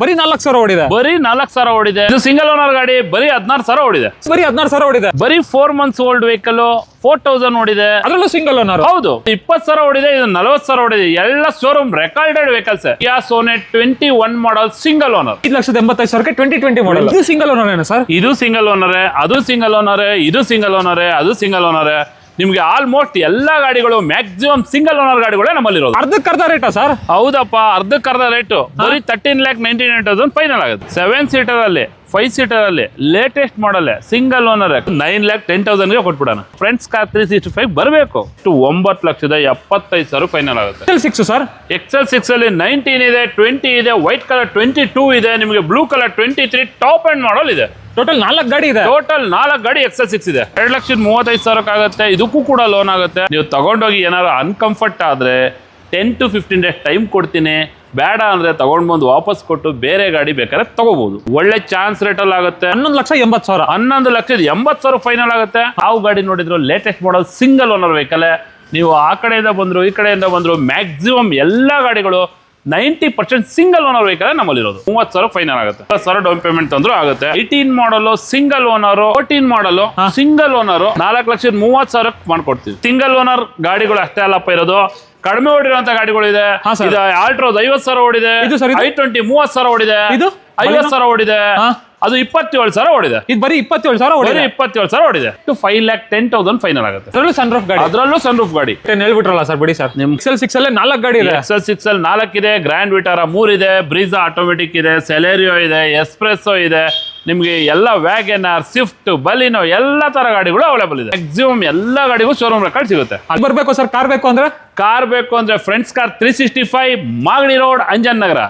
ಬರೀ 4,00,000 ಓಡಿದೆ. ಬರೀ 4,000 ಓಡಿದೆ. ಇದು ಸಿಂಗಲ್ ಓನರ್ ಗಾಡಿ ಬರೀ 16,000 ಓಡಿದೆ. ಬರೀ 16,000 ಓಡಿದೆ. ಬರೀ 4 months ಓಲ್ಡ್ ವೆಹಿಕಲ್ 4,000 ಓಡಿದೆ. ಅದರಲ್ಲೂ ಸಿಂಗಲ್ ಓನರ್. ಹೌದು, 20,000 ಓಡಿದೆ. ಇದು 40,000 ಓಡಿದೆ. ಎಲ್ಲ showroom recorded vehicles. Kia Sonet 21 model single owner 5,85,000ಕ್ಕೆ 2020 ಮಾಡಲ್. ಇದು ಸಿಂಗಲ್ ಓನರ್ ಏನು ಸರ್? ಇದು ಸಿಂಗಲ್ ಓನರ್, ಅದು ಸಿಂಗಲ್ ಓನರ್, ಇದು ಸಿಂಗಲ್ ಓನರ್, ಅದು ಸಿಂಗಲ್ ಓನರ್. ನಿಮ್ಗೆ ಆಲ್ಮೋಸ್ಟ್ ಎಲ್ಲಾ ಗಾಡಿಗಳು ಮ್ಯಾಕ್ಸಿಮಮ್ ಸಿಂಗಲ್ ಓನರ್ ಗಾಡಿಗಳೇ ನಮ್ಮಲ್ಲಿರೋದು. ಅರ್ಧಕ್ಕರ್ಧ ರೇಟಾ ಸರ್? ಹೌದಪ್ಪ, ಅರ್ಧಕ್ಕರ್ಧ ರೇಟು. ಬರೀ 13,99,000 ಫೈನಲ್ ಆಗುತ್ತೆ. 7 ಸೀಟರ್ ಅಲ್ಲಿ, 5 ಸೀಟರ್ ಅಲ್ಲಿ ಲೇಟೆಸ್ಟ್ ಮಾಡಲ್ ಸಿಂಗಲ್ ಓನರ್ 9,10,000ಗೆ ಕೊಟ್ಬಿಡೋಣ. ಫ್ರೆಂಡ್ಸ್ ಕಾರ್ 365 ಬರಬೇಕು. 9,75,000 ಫೈನಲ್ ಆಗುತ್ತೆ. XL6 sir? XL6 ಅಲ್ಲಿ 19 ಇದೆ, 20 ಇದೆ, ವೈಟ್ ಕಲರ್ 22 ಇದೆ, ನಿಮಗೆ ಬ್ಲೂ ಕಲರ್ 23 ಟಾಪ್ ಅಂಡ್ ಮಾಡಲ್ ಇದೆ. ಟೋಟಲ್ 4 ಗಾಡಿ ಇದೆ. ಟೋಟಲ್ 4 ಗಾಡಿ XL6 ಇದೆ. 2,35,000 ಆಗುತ್ತೆ. ಇದಕ್ಕೂ ಕೂಡ ಲೋನ್ ಆಗುತ್ತೆ. ನೀವು ತಗೊಂಡೋಗಿ ಏನಾದ್ರು ಅನ್ಕಂಫರ್ಟ್ ಆದ್ರೆ 10 to 15 days ಟೈಮ್ ಕೊಡ್ತೀನಿ. ಬೇಡ ಅಂದ್ರೆ ತಗೊಂಡ್ ಬಂದು ವಾಪಸ್ ಕೊಟ್ಟು ಬೇರೆ ಗಾಡಿ ಬೇಕಾದ್ರೆ ತಗೋಬಹುದು. ಒಳ್ಳೆ ಚಾನ್ಸ್ ರೇಟ್ ಅಲ್ಲಿ ಆಗುತ್ತೆ. 11,80,000. 11,80,000 ಫೈನಲ್ ಆಗುತ್ತೆ. ಯಾವ ಗಾಡಿ ನೋಡಿದ್ರು latest model single owner vehicle. ನೀವು ಆ ಕಡೆಯಿಂದ ಬಂದ್ರು ಈ ಕಡೆಯಿಂದ ಬಂದ್ರು ಮ್ಯಾಕ್ಸಿಮಮ್ ಎಲ್ಲಾ ಗಾಡಿಗಳು 90% ಸಿಂಗಲ್ ಓನರ್ ವೆಹಿಕಲ್ ನಮ್ಮಲ್ಲಿರೋದು. 30,000 ಫೈನಲ್ ಆಗುತ್ತೆ. 10,000 ಡೌನ್ ಪೇಮೆಂಟ್ ಅಂದ್ರೂ ಆಗುತ್ತೆ. 18 ಮಾಡಲ್ ಸಿಂಗಲ್ ಓನರ್, 14 ಮಾಡಲ್ ಸಿಂಗಲ್ ಓನರ್ 4,30,000 ಮಾಡ್ಕೊಡ್ತೀವಿ. ಸಿಂಗಲ್ ಓನರ್ ಗಾಡಿಗಳು ಅಷ್ಟೇ ಅಲ್ಲಪ್ಪ ಇರೋದು. ಕಡಿಮೆ ಓಡಿರುವಂತ ಗಾಡಿಗಳು ಇದೆ. ಇದು ಆಲ್ಟ್ರೋಸ್ 50,000 ಓಡಿದೆ. i20 30,000 ಓಡಿದೆ. ಇದು 50,000 ಓಡಿದೆ. ಅದು 27,000 ಓಡಿದೆ. ಇದು ಬರೀ 27,000 ಓಡಿದೆ. 27,000 ಓಡಿದೆ. 5,10,000 ಫೈನಲ್ ಆಗುತ್ತೆ. ಅದರಲ್ಲೂ ಸನ್ರೂಫ್ ಗಾಡಿ. ಅದರಲ್ಲೂ ಸನ್ರೂಫ್ ಗಾಡಿ ಹೇಳ್ಬಿಟ್ರಲ್ಲ ಸರ್ ಬಿಡಿ ಸರ್. ನಿಮ್ XL6 ಅಲ್ಲೇ 4 ಗಾಡಿ ಇದೆ. XL6 ಅಲ್ಲಿ 4 ಇದೆ. ಗ್ರ್ಯಾಂಡ್ ವಿಟಾರಾ 3 ಇದೆ. ಬ್ರೀಜಾ ಆಟೋಮೆಟಿಕ್ ಇದೆ. ಸೆಲೆರಿಯೋ ಇದೆ. ಎಸ್ಪ್ರೆಸ್ಸೋ ಇದೆ. ನಿಮ್ಗೆ ಎಲ್ಲ ವ್ಯಾಗನರ್, ಸ್ವಿಫ್ಟ್, ಬಲಿನೋ ಎಲ್ಲ ತರ ಗಾಡಿಗಳು ಅವೈಲೇಬಲ್ ಇದೆ. ಮ್ಯಾಕ್ಸಿಮಮ್ ಎಲ್ಲ ಗಾಡಿಗೂ ಶೋರೂಮ್ ರೆಕಾರ್ಡ್ ಸಿಗುತ್ತೆ. ಅಲ್ಲಿ ಬರ್ಬೇಕು ಸರ್. ಕಾರ್ ಬೇಕು ಅಂದ್ರೆ friends car 365 Magadi road, Anjan Nagar.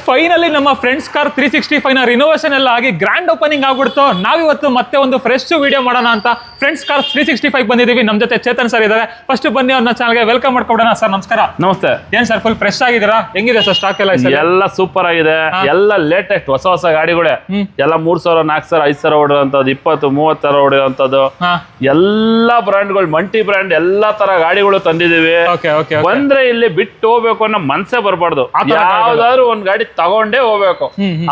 Finally ನಮ್ಮ ಫ್ರೆಂಡ್ಸ್ ಕಾರ್ 365 ನ ರಿನೋವೇಷನ್ ಎಲ್ಲ ಆಗಿ ಗ್ರ್ಯಾಂಡ್ ಓಪನಿಂಗ್ ಆಗ್ಬಿಡ್ತು. ನಾವಿವತ್ತು ಮತ್ತೆ ಒಂದು ಫ್ರೆಶ್ ವಿಡಿಯೋ ಮಾಡೋಣ ಅಂತ ಫ್ರೆಂಡ್ಸ್ ಕಾರ್ 365 ಬಂದಿದ್ದೀವಿ. ನಮ್ಮ ಜೊತೆ ಚೇತನ್ ಸರ್ ಇದ್ದಾರೆ. ಫಸ್ಟ್ ಬನ್ನಿ ಅವ್ರನ್ನ ಚಾನಲ್ಗೆ ವೆಲ್ಕಮ್ ಮಾಡ್ಕೊಡೋಣ. ಸರ್ ನಮಸ್ಕಾರ. ನಮಸ್ತೆ. ಏನ್ ಸರ್ ಫುಲ್ ಫ್ರೆಶ್ ಆಗಿದ್ದೀರಾ? ಹೆಂಗಿದೆ ಸರ್ ಸ್ಟಾಕ್ ಎಲ್ಲ? ಎಲ್ಲ ಸೂಪರ್ ಆಗಿದೆ. ಎಲ್ಲ ಲೇಟೆಸ್ಟ್ ಹೊಸ ಗಾಡಿಗಳೇ. ಎಲ್ಲ 3,000 4,000 5,000 ಓಡಿರೋಂಥದ್ದು, 20-30,000 ಓಡಿರೋಂಥದ್ದು ಎಲ್ಲಾ ಬ್ರ್ಯಾಂಡ್ಗಳು, ಮಲ್ಟಿ ಬ್ರ್ಯಾಂಡ್ ಎಲ್ಲಾ ತರ ಗಾಡಿಗಳು ತಂದಿದ್ದೀವಿ. ಬಂದ್ರೆ ಇಲ್ಲಿ ಬಿಟ್ಟು ಹೋಗ್ಬೇಕು ಅನ್ನೋ ಮನ್ಸೇ ಬರಬಾರ್ದು. ಯಾವ್ದಾದ್ರು ಒಂದ್ ಗಾಡಿ ತಗೊಂಡೇ ಹೋಗ್ಬೇಕು.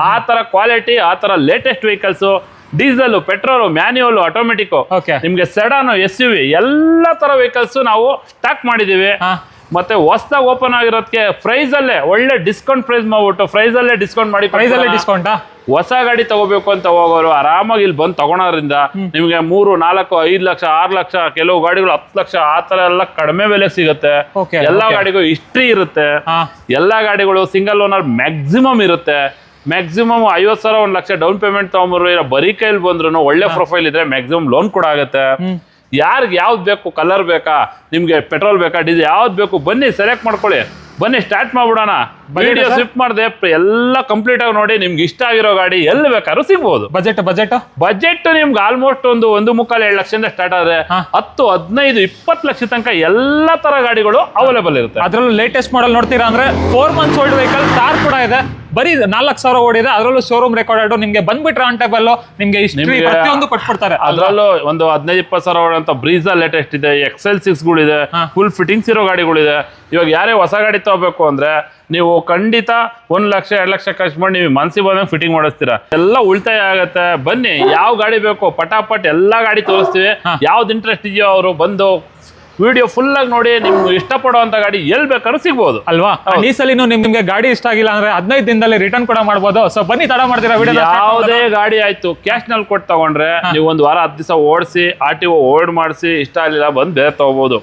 ಆ ತರ ಕ್ವಾಲಿಟಿ, ಆ ತರ latest vehicles, diesel, petrol, manual, automatic, ನಿಮ್ಗೆ ಸೆಡಾನ್, SUV ಎಲ್ಲ ತರ ವೆಹಿಕಲ್ಸ್ ನಾವು ಸ್ಟಾಕ್ ಮಾಡಿದೀವಿ. ಮತ್ತೆ ಹೊಸದಾಗಿ ಓಪನ್ ಆಗಿರೋದಕ್ಕೆ ಪ್ರೈಸ್ ಅಲ್ಲೇ ಒಳ್ಳೆ ಡಿಸ್ಕೌಂಟ್ ಪ್ರೈಸ್ ಮಾಡ್ಬಿಟ್ಟು ಪ್ರೈಸ್ ಅಲ್ಲೇ ಡಿಸ್ಕೌಂಟ್ ಮಾಡಿ. ಡಿಸ್ಕೌಂಟ್ ಹೊಸ ಗಾಡಿ ತಗೋಬೇಕು ಅಂತ ಹೋಗೋರು ಆರಾಮಾಗಿ ಇಲ್ಲಿ ಬಂದು ತಗೊಳೋದ್ರಿಂದ ನಿಮ್ಗೆ 3, 4, 5 ಲಕ್ಷ, 6 ಲಕ್ಷ, ಕೆಲವು ಗಾಡಿಗಳು 10 ಲಕ್ಷ ಆ ತರ ಎಲ್ಲ ಕಡಿಮೆ ಬೆಲೆ ಸಿಗುತ್ತೆ. ಎಲ್ಲಾ ಗಾಡಿಗೂ ಹಿಸ್ಟ್ರಿ ಇರುತ್ತೆ. ಎಲ್ಲಾ ಗಾಡಿಗಳು ಸಿಂಗಲ್ ಓನರ್ ಮ್ಯಾಕ್ಸಿಮಮ್ ಇರುತ್ತೆ. ಮ್ಯಾಕ್ಸಿಮಮ್ 50,000 1 ಲಕ್ಷ ಡೌನ್ ಪೇಮೆಂಟ್ ತಗೊಂಡ್ರು ಬರೀ ಕೈಲಿ ಬಂದ್ರು ಒಳ್ಳೆ ಪ್ರೊಫೈಲ್ ಇದ್ರೆ ಮ್ಯಾಕ್ಸಿಮಮ್ ಲೋನ್ ಕೂಡ ಆಗುತ್ತೆ. ಯಾರಿಗೆ ಯಾವ್ದು ಬೇಕು, ಕಲರ್ ಬೇಕಾ, ನಿಮ್ಗೆ ಪೆಟ್ರೋಲ್ ಬೇಕಾ, ಡೀಸೆಲ್ ಯಾವ್ದು ಬೇಕು, ಬನ್ನಿ ಸೆಲೆಕ್ಟ್ ಮಾಡ್ಕೊಳ್ಳಿ. ಬನ್ನಿ ಸ್ಟಾರ್ಟ್ ಮಾಡ್ಬಿಡೋಣ. ವಿಡಿಯೋ ಸ್ವಿಪ್ ಮಾಡಿದೆ ಎಲ್ಲ ಕಂಪ್ಲೀಟ್ ಆಗಿ ನೋಡಿ. ನಿಮ್ಗೆ ಇಷ್ಟ ಆಗಿರೋ ಗಾಡಿ ಎಲ್ಲಿ ಬೇಕಾದ್ರೂ ಸಿಗ್ಬಹುದು. ಬಜೆಟ್ ನಿಮ್ಗೆ ಆಲ್ಮೋಸ್ಟ್ 1.25-2 ಲಕ್ಷದಿಂದ ಸ್ಟಾರ್ಟ್ ಆದ್ರೆ 10, 15, 20 ಲಕ್ಷ ತನಕ ಎಲ್ಲಾ ತರ ಗಾಡಿಗಳು ಅವೈಲೇಬಲ್ ಇರುತ್ತೆ. ಅದ್ರಲ್ಲೂ ಲೇಟೆಸ್ಟ್ ಮಾಡಲ್ ನೋಡ್ತೀರಾ ಅಂದ್ರೆ 4 months ಓಲ್ಡ್ ವೆಹಿಕಲ್ ಕಾರ್ ಕೂಡ ಇದೆ. ಬರೀ 4,000 ಓಡಿದೆ. ಅದರಲ್ಲೂ ಶೋರೂಮ್ ರೆಕಾರ್ಡೆಡ್. ನಿಮ್ಗೆ ಬಂದ್ಬಿಟ್ರೆ ಆನ್ ಟೇಬಲ್ ನಿಮ್ಗೆ ಹಿಸ್ಟ್ರಿ ಪ್ರತಿಯೊಂದು ಕೊಟ್ಬಿಡ್ತಾರೆ. ಅದರಲ್ಲೂ ಒಂದು 15-20,000 ಅಂತ ಬ್ರೀಜಾ ಲೇಟೆಸ್ಟ್ ಇದೆ. XL6 ಗಳಿದೆ. ಫುಲ್ ಫಿಟ್ಟಿಂಗ್ಸ್ ಇರೋ ಗಾಡಿಗಳಿದೆ. ಇವಾಗ ಯಾರೇ ಹೊಸ ಗಾಡಿ ತಗೋಬೇಕು ಅಂದ್ರೆ ನೀವು ಖಂಡಿತ 1 ಲಕ್ಷ 2 ಲಕ್ಷ ಖರ್ಚು ಮಾಡಿ ನೀವು ಮನ್ಸಿಗೆ ಬಂದಂಗೆ ಫಿಟ್ಟಿಂಗ್ ಮಾಡಿಸ್ತೀರಾ. ಎಲ್ಲ ಉಳಿತಾಯ ಆಗತ್ತೆ. ಬನ್ನಿ, ಯಾವ ಗಾಡಿ ಬೇಕು ಪಟಾಪಟ್ ಎಲ್ಲಾ ಗಾಡಿ ತೋರಿಸ್ತೀವಿ. ಯಾವ್ದು ಇಂಟ್ರೆಸ್ಟ್ ಇದೆಯೋ ಅವರು ಬಂದು ವಿಡಿಯೋ ಫುಲ್ ಆಗಿ ನೋಡಿ. ನಿಮ್ಗೆ ಇಷ್ಟಪಡುವಂತ ಗಾಡಿ ಎಲ್ಲಿ ಬೇಕಾದ್ರೂ ಸಿಗ್ಬೋದು ಅಲ್ವಾ? ಈ ಸಲ ನಿಮ್ಗೆ ಗಾಡಿ ಇಷ್ಟ ಆಗಿಲ್ಲ ಅಂದ್ರೆ 15 ದಿನದಲ್ಲಿ ರಿಟರ್ನ್ ಕೂಡ ಮಾಡ್ಬೋದು. ಸೊ ಬನ್ನಿ, ತಡ ಮಾಡ್ತೀರಾ ವಿಡಿಯೋ. ಯಾವುದೇ ಗಾಡಿ ಆಯ್ತು ಕ್ಯಾಶ್ ನಲ್ಲಿ ಕೊಟ್ಟು ತಗೊಂಡ್ರೆ ನೀವು 1 ವಾರ 10 ದಿವಸ ಓಡಿಸಿ RTO ಓಡ್ ಮಾಡಿಸಿ ಇಷ್ಟ ಆಗಿಲ್ಲ ಬಂದು ಬೇರೆ ತಗೋಬಹುದು.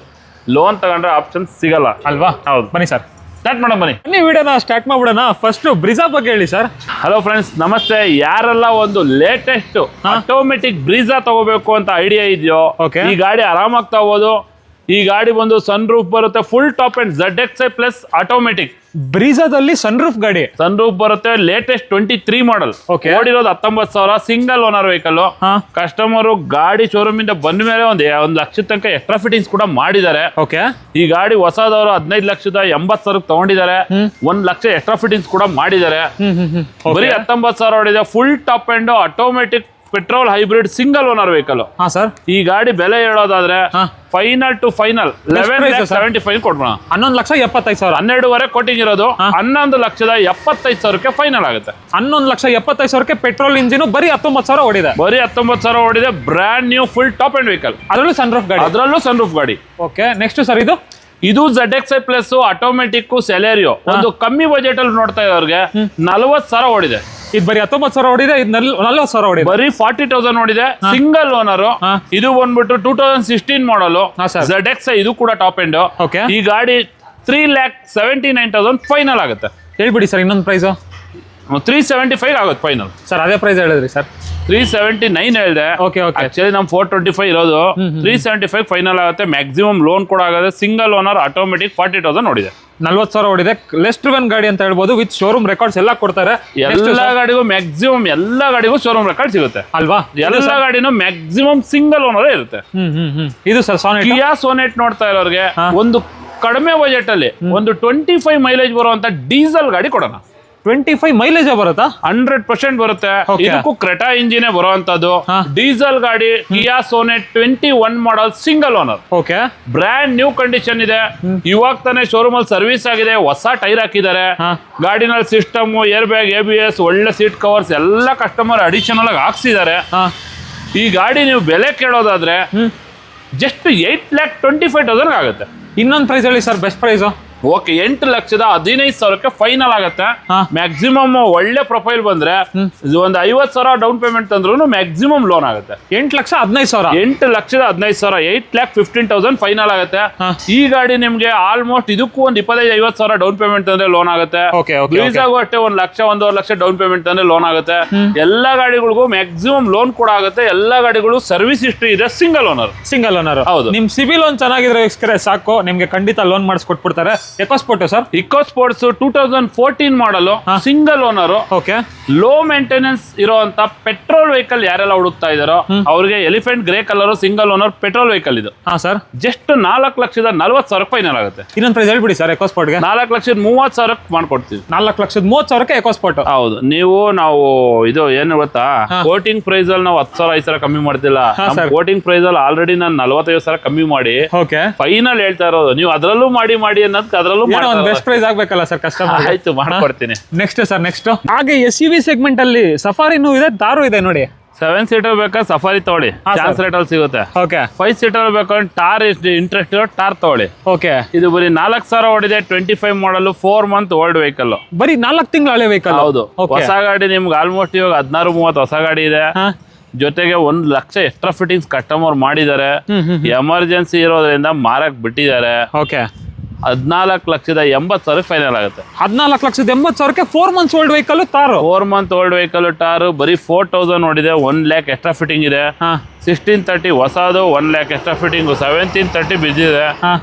ಲೋನ್ ತಗೊಂಡ್ರೆ ಆಪ್ಷನ್ ಸಿಗಲ್ಲ ಅಲ್ವಾ? ಹೌದು. ಬನ್ನಿ ಸರ್ ಸ್ಟಾರ್ಟ್ ಮಾಡೋಣ. ಬನ್ನಿ ವಿಡಿಯೋನ ಸ್ಟಾರ್ಟ್ ಮಾಡ್ಬಿಡೋಣ. ಫಸ್ಟ್ ಬ್ರೀಜಾ ಬಗ್ಗೆ ಹೇಳಿ ಸರ್. ಹಲೋ ಫ್ರೆಂಡ್ಸ್, ನಮಸ್ತೆ. ಯಾರೆಲ್ಲ ಒಂದು ಲೇಟೆಸ್ಟ್ ಆಟೋಮೆಟಿಕ್ ಬ್ರೀಜಾ ತಗೋಬೇಕು ಅಂತ ಐಡಿಯಾ ಇದೆಯೋ ಈ ಗಾಡಿ ಆರಾಮಾಗಿ ತಗೋಬಹುದು. ಈ ಗಾಡಿ ಬಂದು ಸನ್ ರೂಫ್ ಬರುತ್ತೆ. Full top end ZXi plus automatic. ಬ್ರೀಜಾದಲ್ಲಿ ಸನ್ ರೂಫ್ ಬರುತ್ತೆ. Latest 23 model. ಓಡಿರೋದು 19,000. Single owner vehicle. ಕಸ್ಟಮರ್ ಗಾಡಿ ಶೋರೂಮ್ ಇಂದ ಬಂದ ಮೇಲೆ 1 ಲಕ್ಷ ತನಕ ಎಕ್ಸ್ಟ್ರಾ ಫಿಟ್ಟಿಂಗ್ಸ್ ಕೂಡ ಮಾಡಿದ್ದಾರೆ. ಈ ಗಾಡಿ ಹೊಸದವರು 15,80,000 ತಗೊಂಡಿದ್ದಾರೆ. 1 ಲಕ್ಷ ಎಕ್ಸ್ಟ್ರಾ ಫಿಟ್ಟಿಂಗ್ಸ್ ಕೂಡ ಮಾಡಿದ್ದಾರೆ. ಬರೀ 19,000 ಓಡಿದೆ. Full top and automatic petrol hybrid single owner vehicle. ಹಾ ಸರ್, ಈ ಗಾಡಿ ಬೆಲೆ ಹೇಳೋದಾದ್ರೆ ಫೈನಲ್ ಟು ಫೈನಲ್ 11,75,000 ಕೊಡ್ಬೋಣ. 11,75,000. 12.5 ಕೋಟಿಂಗ್ ಇರೋದು 11,75,000ಕ್ಕೆ ಫೈನಲ್ ಆಗುತ್ತೆ. 11,75,000ಕ್ಕೆ ಪೆಟ್ರೋಲ್ ಇಂಜಿನ್ ಬರೀ 19,000 ಓಡಿದೆ. ಬರೀ 19,000 ಓಡಿದೆ. Brand new full top end vehicle, ಅದರಲ್ಲೂ ಸನ್ರೂಫ್ ಗಾಡಿ. ಅದರಲ್ಲೂ ಸನ್ರೂಫ್ ಗಾಡಿ. ಓಕೆ, ನೆಕ್ಸ್ಟ್ ಸರ್ ಇದು ZXi ಪ್ಲಸ್ ಆಟೋಮೆಟಿಕ್ ಸೆಲೆರಿಯೋ. ಒಂದು ಕಮ್ಮಿ ಬಜೆಟ್ ಅಲ್ಲಿ ನೋಡ್ತಾ ಇರೋರಿಗೆ 40,000 ಓಡಿದೆ. ಇದು ಬರೀ 19,000 ಓಡಿದೆ, ಇದು 40,000 ಓಡಿದೆ. ಬರೀ 40,000 ಓಡಿದೆ. Single owner. ಇದು ಬಂದ್ಬಿಟ್ಟು 2016 ಮಾಡಲ್ ZXi. ಇದು ಕೂಡ ಟಾಪ್ ಎಂಡ್. ಈ ಗಾಡಿ 3,79,000 ಫೈನಲ್ ಆಗುತ್ತೆ. ಹೇಳ್ಬಿಡಿ ಸರ್ ಇನ್ನೊಂದು ಪ್ರೈಸ್. 375 ಆಗುತ್ತೆ ಫೈನಲ್. ಸರ್ ಅದೇ ಪ್ರೈಸ್ ಹೇಳಿದ್ರಿ ಸರ್. 379 ಹೇಳಿದೆ. ಆಕ್ಚುಲಿ ನಮ್ 425 ಇರೋದು. 375 ಫೈನಲ್ ಆಗುತ್ತೆ. ಮ್ಯಾಕ್ಸಿಮಮ್ ಲೋನ್ ಕೂಡ ಆಗುತ್ತೆ. ಸಿಂಗಲ್ ಓನರ್ ಆಟೋಮೆಟಿಕ್ 40,000 ಓಡಿದೆ. 40,000 ಓಡಿದೆ. ಲೆಸ್ ಡ್ರಿವನ್ ಗಾಡಿ ಅಂತ ಹೇಳ್ಬೋದು. ವಿತ್ ಶೋರೂಮ್ ರೆಕಾರ್ಡ್ಸ್ ಎಲ್ಲ ಕೊಡ್ತಾರೆ. ಎಲ್ಲ ಗಾಡಿಗೂ ಮ್ಯಾಕ್ಸಿಮಮ್ ಎಲ್ಲ ಗಾಡಿಗೂ ಶೋರೂಮ್ ರೆಕಾರ್ಡ್ ಸಿಗುತ್ತೆ ಅಲ್ವಾ? ಎಲ್ಲ ಗಾಡಿನೂ ಮ್ಯಾಕ್ಸಿಮಮ್ ಸಿಂಗಲ್ ಓನರ್ ಇರುತ್ತೆ. ಇದು ಸರ್ ಸಾನೆಟ್. ಕಿಯಾ ಸೋನೆಟ್ ನೋಡ್ತಾ ಇರೋರಿಗೆ ಒಂದು ಕಡಿಮೆ ಬಜೆಟ್ ಅಲ್ಲಿ ಒಂದು 25 ಮೈಲೇಜ್ ಬರುವಂತ ಡೀಸೆಲ್ ಗಾಡಿ ಕೊಡೋಣ. 25 ಮೈಲೇಜ್ ಬರುತ್ತಾ? 100% ಬರುತ್ತೆ. ಇದಕ್ಕೂ ಕ್ರೆಟಾ ಇಂಜಿನ್ ಬರುವಂತದ್ದು ಡೀಸೆಲ್ ಗಾಡಿ. ಕಿಯಾ Sonet 21 model single owner. Okay, brand new condition ಇದೆ. ಇವಾಗ ತಾನೇ ಶೋರೂಮ್ ಅಲ್ಲಿ ಸರ್ವಿಸ್ ಆಗಿದೆ. ಹೊಸ ಟೈರ್ ಹಾಕಿದ್ದಾರೆ. ಗಾಡಿನಲ್ಲಿ ಸಿಸ್ಟಮ್, ಏರ್ ಬ್ಯಾಗ್, ABS, ಒಳ್ಳೆ ಸೀಟ್ ಕವರ್ಸ್ ಎಲ್ಲ ಕಸ್ಟಮರ್ ಅಡಿಷನಲ್ ಆಗಿ ಹಾಕ್ಸಿದ್ದಾರೆ. ಈ ಗಾಡಿ ನೀವು ಬೆಲೆ ಕೇಳೋದಾದ್ರೆ ಜಸ್ಟ್ 8,25,000 ಆಗುತ್ತೆ. ಇನ್ನೊಂದು ಪ್ರೈಸ್ ಹೇಳಿ ಸರ್, ಬೆಸ್ಟ್ ಪ್ರೈಸ್. ಓಕೆ, 8,15,000ಕ್ಕೆ ಫೈನಲ್ ಆಗುತ್ತೆ. ಮ್ಯಾಕ್ಸಿಮಮ್ ಒಳ್ಳೆ ಪ್ರೊಫೈಲ್ ಬಂದ್ರೆ ಒಂದು 50,000 ಡೌನ್ ಪೇಮೆಂಟ್ ತಂದ್ರೂ ಮ್ಯಾಕ್ಸಿಮಮ್ ಲೋನ್ ಆಗುತ್ತೆ. 8,15,000. 8,15,000 8,15,000 ಫೈನಲ್ ಆಗುತ್ತೆ. ಈ ಗಾಡಿ ನಿಮ್ಗೆ ಆಲ್ಮೋಸ್ಟ್ ಇದಕ್ಕೂ ಒಂದು 25,000-50,000 ಡೌನ್ ಪೇಮೆಂಟ್ ತಂದ್ರೆ ಲೋನ್ ಆಗುತ್ತೆ. ಬ್ರೀಜಾಗೂ ಅಷ್ಟೇ 1,00,000-1,50,000 ಡೌನ್ ಪೇಮೆಂಟ್ ತಂದ್ರೆ ಲೋನ್ ಆಗುತ್ತೆ. ಎಲ್ಲಾ ಗಾಡಿಗಳಿಗೂ ಮ್ಯಾಕ್ಸಿಮಮ್ ಲೋನ್ ಕೂಡ ಆಗುತ್ತೆ. ಎಲ್ಲಾ ಗಾಡಿಗಳು ಸರ್ವಿಸ್ ಹಿಸ್ಟ್ರಿ ಇದೆ. Single owner. ಹೌದು, ನಿಮ್ ಸಿಬಿಲ್ ಲೋನ್ ಚೆನ್ನಾಗಿದ್ರೆ ಸಾಕು, ನಿಮ್ಗೆ ಖಂಡಿತ ಲೋನ್ ಮಾಡಿಸ್ಕೊಟ್ಬಿಡ್ತಾರೆ. EcoSport sir. EcoSports 2014 model single owner. Okay, low maintenance ಇರುವಂತ ಪೆಟ್ರೋಲ್ ವೆಹಿಕಲ್ ಯಾರೆಲ್ಲ ಹುಡುಕ್ತಾ ಇದಾರೋ ಅವ್ರಿಗೆ elephant grey colour single owner petrol vehicle ಇದು. ಸರ್ ಜಸ್ಟ್ 4,40,000 ಫೈನಲ್ ಆಗುತ್ತೆ. ಇನ್ನೊಂದು ಪ್ರೈಸ್ ಹೇಳ್ಬಿಡಿ ಸರ್ ಎಕೋಸ್ಪೋರ್ಟ್ಗೆ. 4,30,000 ಮಾಡ್ಕೊಡ್ತೀವಿ. 4,30,000 ಎಕೋಸ್ಪೋರ್ಟ್. ಹೌದು, ನಾವು ಇದು ಏನು ಗೊತ್ತಾ, ಕೋಟಿಂಗ್ ಪ್ರೈಸ್ ಅಲ್ಲಿ ನಾವು 10,000-5,000 ಕಮ್ಮಿ ಮಾಡ್ತಿಲ್ಲ. ಕೋಟಿಂಗ್ ಪ್ರೈಸ್ ಅಲ್ಲಿ ಆಲ್ರೆಡಿ ನಾನು 45,000 ಕಮ್ಮಿ ಮಾಡಿ ಫೈನಲ್ ಹೇಳ್ತಾ ಇರೋದು. ನೀವು ಅದರಲ್ಲೂ ಮಾಡಿ ಅನ್ನೋದಕ್ಕೆ ಅದರಲ್ಲೂ ಬೆಸ್ಟ್ ಪ್ರೈಸ್ ಆಗ್ಬೇಕಲ್ಲ ಸರ್ ಕಸ್ಟಮರ್. ಆಯ್ತು, ಮಾಡ್ಕೊಡ್ತೀನಿ. ನೆಕ್ಸ್ಟ್ ಹಾಗೆ SUV ಸೆಗ್ಮೆಂಟ್ ಅಲ್ಲಿ ಸಫಾರಿನೂ ಇದೆ, ತಾರು ಇದೆ ನೋಡಿ. 7 ಸೀಟರ್ ಬೇಕಾ ಸಫಾರಿ ತಗೊಳ್ಳಿ, ಚಾನ್ಸ್ ರೇಟ್ ಅಲ್ಲಿ ಸಿಗುತ್ತೆ. 5 ಸೀಟರ್ ಬೇಕಾದ್ರೆ ಟಾರ್ ಇಂಟ್ರೆಸ್ಟ್ ಇರೋ ಟಾರ್ ತಗೊಳ್ಳಿ. ಇದು ಬರೀ 4,000 ಓಡಿದೆ. 25 ಮಾಡಲ್ 4 ಮಂತ್ ಓಲ್ಡ್ ವೆಹಿಕಲ್. ಬರೀ 4 ತಿಂಗಳ ಹಳೆ ವೆಹಿಕಲ್. ಹೌದು, ಹೊಸ ಗಾಡಿ ನಿಮ್ಗೆ ಆಲ್ಮೋಸ್ಟ್ ಇವಾಗ 16-30 ಹೊಸ ಗಾಡಿ ಇದೆ. ಜೊತೆಗೆ 1,00,000 ಎಕ್ಸ್ಟ್ರಾ ಫಿಟ್ಟಿಂಗ್ಸ್ ಕಸ್ಟಮರ್ ಮಾಡಿದ್ದಾರೆ. ಎಮರ್ಜೆನ್ಸಿ ಇರೋದ್ರಿಂದ ಮಾರಕ್ ಬಿಟ್ಟಿದ್ದಾರೆ. 14,80,000 ಫೈನಲ್ ಆಗುತ್ತೆ. 14,80,000ಕ್ಕೆ 4 ಮಂತ್ಸ್ ಓಲ್ಡ್ ವೆಹಿಕಲ್ ತಾರು. 4 ಮಂತ್ ಓಲ್ಡ್ ವೆಹಿಕಲ್ ಟಾರು ಬರೀ 4,000 ಓಡಿದೆ. 1,00,000 ಎಕ್ಸ್ಟ್ರಾ ಫಿಟ್ಟಿಂಗ್ ಇದೆ. 1630 ಹೊಸದು, 1,00,000 ಎಕ್ಸ್ಟ್ರಾ ಫಿಟ್ಟಿಂಗ್. 1730 ಬಿದ್ದಿದೆ.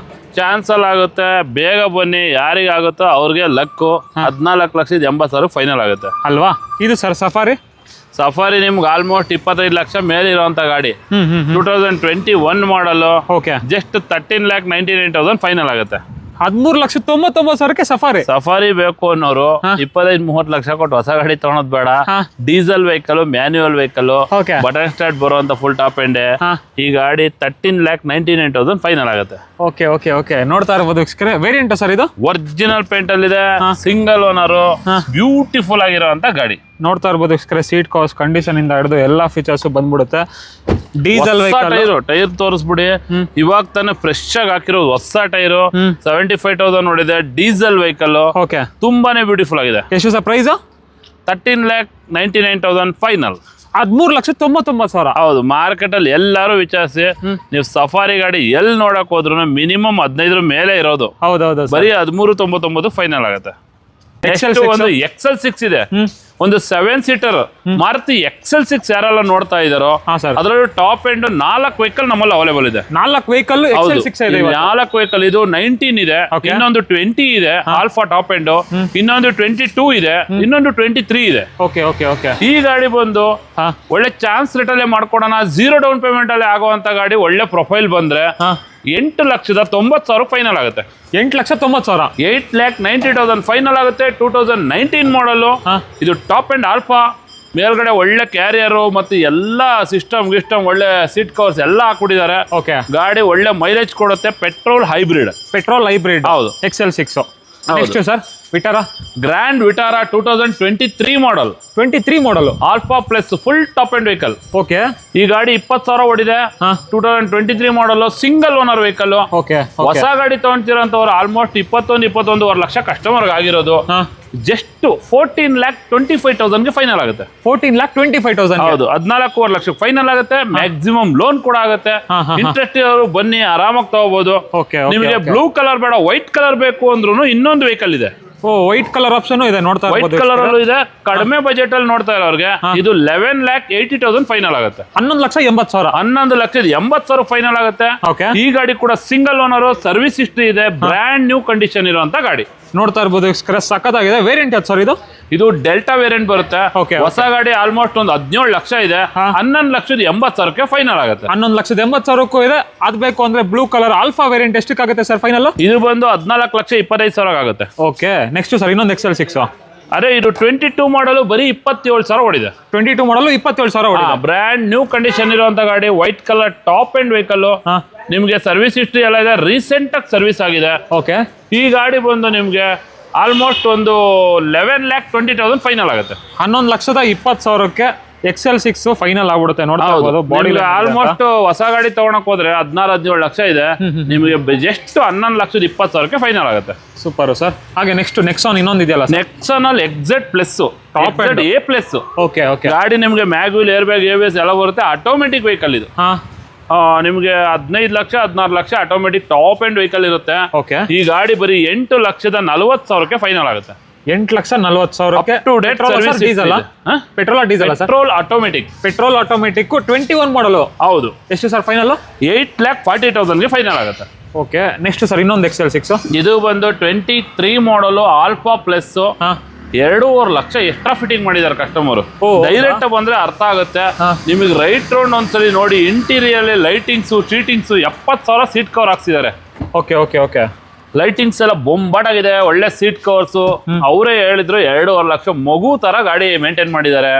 ಚಾನ್ಸಲ್ ಆಗುತ್ತೆ. ಬೇಗ ಬನ್ನಿ, ಯಾರಿಗಾಗುತ್ತೋ ಅವ್ರಿಗೆ ಲಕ್ಕು. 14,80,000 ಫೈನಲ್ ಆಗುತ್ತೆ ಅಲ್ವಾ? ಇದು ಸರ್ ಸಫಾರಿ ನಿಮ್ಗೆ ಆಲ್ಮೋಸ್ಟ್ 25 ಲಕ್ಷ ಮೇಲೆ ಇರುವಂತ ಗಾಡಿ. 2021 ಮಾಡಲು. ಜಸ್ಟ್ 13,99,000 ಫೈನಲ್ ಆಗುತ್ತೆ. 13,99,000ಕ್ಕೆ ಸಫಾರಿ ಬೇಕು ಅನ್ನೋರು 25-30 ಲಕ್ಷ ಕೊಟ್ಟು ಹೊಸ ಗಾಡಿ ತಗೊಳೋದ್ ಬೇಡ. Diesel vehicle, manual vehicle, button start ಬರುವಂತ ಫುಲ್ ಟಾಪ್ ಎಂಡ್. ಈ ಗಾಡಿ 13,99,000 ಫೈನಲ್ ಆಗುತ್ತೆ. ಓಕೆ, ನೋಡ್ತಾ ಇರಬಹುದು. ವೇರಿಯಂಟ್ ಸರ್ ಇದು ಒರಿಜಿನಲ್ ಪೇಂಟ್ ಅಲ್ಲಿ ಇದೆ. ಸಿಂಗಲ್ ಓನರ್, ಬ್ಯೂಟಿಫುಲ್ ಆಗಿರುವಂತ ಗಾಡಿ. ನೋಡ್ತಾ ಇರಬಹುದು. ಸೀಟ್ ಕವರ್ಸ್ ಕಂಡೀಷನ್ ಇಂದ ಹಿಡಿದು ಎಲ್ಲಾ ಫೀಚರ್ಸ್ ಬಂದ್ಬಿಡುತ್ತೆ. ಡೀಸೆಲ್ ಟೈರ್ ತೋರಿಸ್ಬಿಡಿ. ಇವಾಗ ತಾನೇ ಫ್ರೆಶ್ ಆಗಿ ಹಾಕಿರೋದು ಹೊಸ ಟೈರ್. 75,000 ನೋಡಿದೆ. Diesel vehicle. ತುಂಬಾನೇ ಬ್ಯೂಟಿಫುಲ್ ಆಗಿದೆ. ಎಷ್ಟು ಸರ್ ಪ್ರೈಸ್? 13,99,000 ಫೈನಲ್. 13,99,000. ಹೌದು, ಮಾರ್ಕೆಟ್ ಅಲ್ಲಿ ಎಲ್ಲಾರು ವಿಚಾರಿಸಿ ನೀವು ಸಫಾರಿ ಗಾಡಿ ಎಲ್ಲಿ ನೋಡಕ್ ಹೋದ್ರು ಮಿನಿಮಮ್ 15 ಮೇಲೆ ಇರೋದು. ಹೌದೌದು, ಬರೀ 13,99,000 ಫೈನಲ್ ಆಗುತ್ತೆ. ಒಂದು XL6 ಇದೆ. ಒಂದು 7 ಸೀಟರ್ ಮಾರುತಿ XL6 ಯಾರೆಲ್ಲ ನೋಡ್ತಾ ಇದಾರೋ ಅದರಲ್ಲಿ ಟಾಪ್ ಎಂಡ್ 4 ವೆಹಿಕಲ್ ನಮ್ಮಲ್ಲಿ ಅವೈಲೇಬಲ್ ಇದೆ. 4 ವೆಹಿಕಲ್ XL6 ಇದೆ. 4 ವೆಹಿಕಲ್. ಇದು 19 ಇದೆ, ಇನ್ನೊಂದು 20 ಇದೆ ಆಲ್ಫಾ ಟಾಪ್ ಎಂಡ್, ಇನ್ನೊಂದು 22 ಇದೆ, ಇನ್ನೊಂದು 23 ಇದೆ. ಈ ಗಾಡಿ ಬಂದು ಒಳ್ಳೆ ಚಾನ್ಸ್ ರೇಟ್ ಅಲ್ಲೇ ಮಾಡ್ಕೊಡೋಣ. 0 ಡೌನ್ ಪೇಮೆಂಟ್ ಅಲ್ಲಿ ಆಗುವಂತ ಗಾಡಿ. ಒಳ್ಳೆ ಪ್ರೊಫೈಲ್ ಬಂದ್ರೆ 8,90,000 ಫೈನಲ್ ಆಗುತ್ತೆ. 8,90,000. 8,90,000 ಫೈನಲ್ ಆಗುತ್ತೆ. 2019 ಮಾಡಲು. ಇದು ಟಾಪ್ ಅಂಡ್ ಆಲ್ಫಾ. ಮೇಲ್ಗಡೆ ಒಳ್ಳೆ ಕ್ಯಾರಿಯರು ಮತ್ತು ಎಲ್ಲ ಗಿಸ್ಟಮ್ ಒಳ್ಳೆ ಸೀಟ್ ಕವರ್ಸ್ ಎಲ್ಲ ಹಾಕ್ಬಿಟ್ಟಿದ್ದಾರೆ. ಓಕೆ, ಗಾಡಿ ಒಳ್ಳೆ ಮೈಲೇಜ್ ಕೊಡುತ್ತೆ. ಪೆಟ್ರೋಲ್ ಹೈಬ್ರಿಡ್ ಹೌದು, XL6. Next sir Vitara grand Vitara 2023 ಮಾಡಲ್. 23 model alpha plus full top end vehicle. Okay, ಈ ಗಾಡಿ 20,000 ಓಡಿದೆ. 2023 ಮಾಡಲ್, ಸಿಂಗಲ್ ಓನರ್ ವೆಹಿಕಲ್. ಓಕೆ, ಹೊಸ ಗಾಡಿ ತಗೊಂತಿರೋಂಥವ್ರು ಆಲ್ಮೋಸ್ಟ್ 21-21 ಲಕ್ಷ ಕಸ್ಟಮರ್ ಆಗಿರೋದು. ಜಸ್ಟ್ 14,25,000 ಫೈನಲ್ ಆಗುತ್ತೆ. 14,25,000. ಹೌದು, 14,500,000 ಲಕ್ಷಕ್ಕೆ ಫೈನಲ್ ಆಗುತ್ತೆ. ಮ್ಯಾಕ್ಸಿಮಮ್ ಲೋನ್ ಕೂಡ ಆಗುತ್ತೆ. ಇಂಟ್ರೆಸ್ಟ್ ಇರೋರು ಬನ್ನಿ, ಆರಾಮಾಗಿ ತಗೋಬಹುದು. ನಿಮಗೆ ಬ್ಲೂ ಕಲರ್ ಬೇಡ, ವೈಟ್ ಕಲರ್ ಬೇಕು ಅಂದ್ರೂ ಇನ್ನೊಂದು ವೆಹಿಕಲ್ ಇದೆ. ವೈಟ್ ಕಲರ್ ಆಪ್ಷನ್ ಇದೆ, ನೋಡ್ತಾ ವೈಟ್ ಕಲರ್ ಅಲ್ಲೂ ಇದೆ. ಕಡಿಮೆ ಬಜೆಟ್ ಅಲ್ಲಿ ನೋಡ್ತಾ ಇರೋರಿಗೆ ಇದು 11,80,000 ಫೈನಲ್ ಆಗುತ್ತೆ. 11,80,000. 11,80,000 ಫೈನಲ್ ಆಗುತ್ತೆ. ಈ ಗಾಡಿ ಕೂಡ ಸಿಂಗಲ್ ಓನರ್, ಸರ್ವಿಸ್ ಹಿಸ್ಟ್ರಿ ಇದೆ, ಬ್ರ್ಯಾಂಡ್ ನ್ಯೂ ಕಂಡೀಷನ್ ಇರುವಂತ ಗಾಡಿ. ನೋಡ್ತಾ ಇರ್ಬೋದು, ಸಖತ್ತಾಗಿದೆ. ವೇರಿಯಂಟ್ ಯಾವ್ದು ಸರ್ ಇದು? ಇದು ಡೆಲ್ಟಾ ವೇರಿಯಂಟ್ ಬರುತ್ತೆ. ಹೊಸ ಗಾಡಿ ಆಲ್ಮೋಸ್ಟ್ ಒಂದು 17 ಲಕ್ಷ ಇದೆ. 11,80,000 ಫೈನಲ್ ಆಗುತ್ತೆ. 11,80,000 ಇದೆ. ಅದ್ ಬೇಕು ಅಂದ್ರೆ ಬ್ಲೂ ಕಲರ್ ಆಲ್ಫಾ ವೇರಿಯಂಟ್ ಎಷ್ಟಕ್ಕಾಗುತ್ತೆ ಸರ್ ಫೈನಲ್? ಇದು ಬಂದು 14,25,000 ಆಗುತ್ತೆ. ಓಕೆ, ನೆಕ್ಸ್ಟ್ ಸರ್ ಇನ್ನೊಂದು XL6. ಅದೇ ಇದು 22 ಮಾಡಲು ಬರೀ 27,000 ಓಡಿದೆ. 22 ಮಾಡಲು 27,000 ಓಡಿದೆ. ಬ್ರ್ಯಾಂಡ್ ನ್ಯೂ ಕಂಡೀಷನ್ ಇರುವಂತ ಗಾಡಿ, white colour top end vehicle. ನಿಮ್ಗೆ ಸರ್ವಿಸ್ ಹಿಸ್ಟ್ರಿ ಎಲ್ಲ ಇದೆ, ರೀಸೆಂಟ್ ಆಗಿ ಸರ್ವಿಸ್ ಆಗಿದೆ. ಓಕೆ, ಈ ಗಾಡಿ ಬಂದು ನಿಮ್ಗೆ ಆಲ್ಮೋಸ್ಟ್ ಒಂದು 11,20,000 ಫೈನಲ್ ಆಗುತ್ತೆ. 11,20,000 XL6 ಫೈನಲ್ ಆಗ್ಬಿಡುತ್ತೆ. ನೋಡ್ತಾ ಇರ್ಬೋದು, ಬಾಡಿ ಆಲ್ಮೋಸ್ಟ್ ಹೊಸ ಗಾಡಿ ತಗೊಳಕ್ ಹೋದ್ರೆ 16-17 ಲಕ್ಷ ಇದೆ. ನಿಮಗೆ ಜಸ್ಟ್ 11,20,000 ಫೈನಲ್ ಆಗುತ್ತೆ. Super sir. ಹಾಗೆ ನೆಕ್ಸಾನ್ ಇನ್ನೊಂದು ಇದೆಯಲ್ಲ, ನೆಕ್ಸಾನ್ ಅಲ್ಲಿ XZ plus, top and A plus. Okay, ಗಾಡಿ ನಿಮ್ಗೆ ಮ್ಯಾಗ್ವಿಲ್, ಏರ್ ಬ್ಯಾಗ್, ABS ಎಲ್ಲ ಬರುತ್ತೆ. ಆಟೋಮೆಟಿಕ್ ವೆಹಿಕಲ್ ಇದು. ನಿಮ್ಗೆ 15 lakh 16 lakh automatic top end vehicle ಇರುತ್ತೆ. ಓಕೆ, ಈ ಗಾಡಿ ಬರೀ 8,40,000 ಫೈನಲ್ ಆಗುತ್ತೆ. 8,40,000. Diesel petrol diesel sir? Petrol automatic 21 model. ಹೌದು. ಎಷ್ಟು ಸರ್ ಫೈನಲ್? 8,40,000 ಫೈನಲ್ ಆಗುತ್ತೆ. ಓಕೆ, ನೆಕ್ಸ್ಟ್ ಸರ್ ಇನ್ನೊಂದು XL6. ಇದು ಬಂದು 23 model alpha plus. 2.5 lakh extra fitting ಮಾಡಿದ್ದಾರೆ ಕಸ್ಟಮರ್. ಡೈರೆಕ್ಟ್ ಬಂದ್ರೆ ಅರ್ಥ ಆಗುತ್ತೆ ನಿಮಗೆ. ರೈಟ್ ರೌಂಡ್ ಒಂದ್ಸಲಿ ನೋಡಿ, interior lightings, seatings 70,000 seat cover ಹಾಕ್ಸಿದ್ದಾರೆ. ಓಕೆ ಓಕೆ ಓಕೆ, ಲೈಟಿಂಗ್ಸ್ ಎಲ್ಲ ಬೊಂಬಾಟ್ ಆಗಿದೆ, ಒಳ್ಳೆ ಸೀಟ್ ಕವರ್ಸ್. ಅವರೇ ಹೇಳಿದ್ರು 2.5 ಲಕ್ಷ ಮಗು ತರ ಗಾಡಿ ಮೇಂಟೈನ್ ಮಾಡಿದ್ದಾರೆ.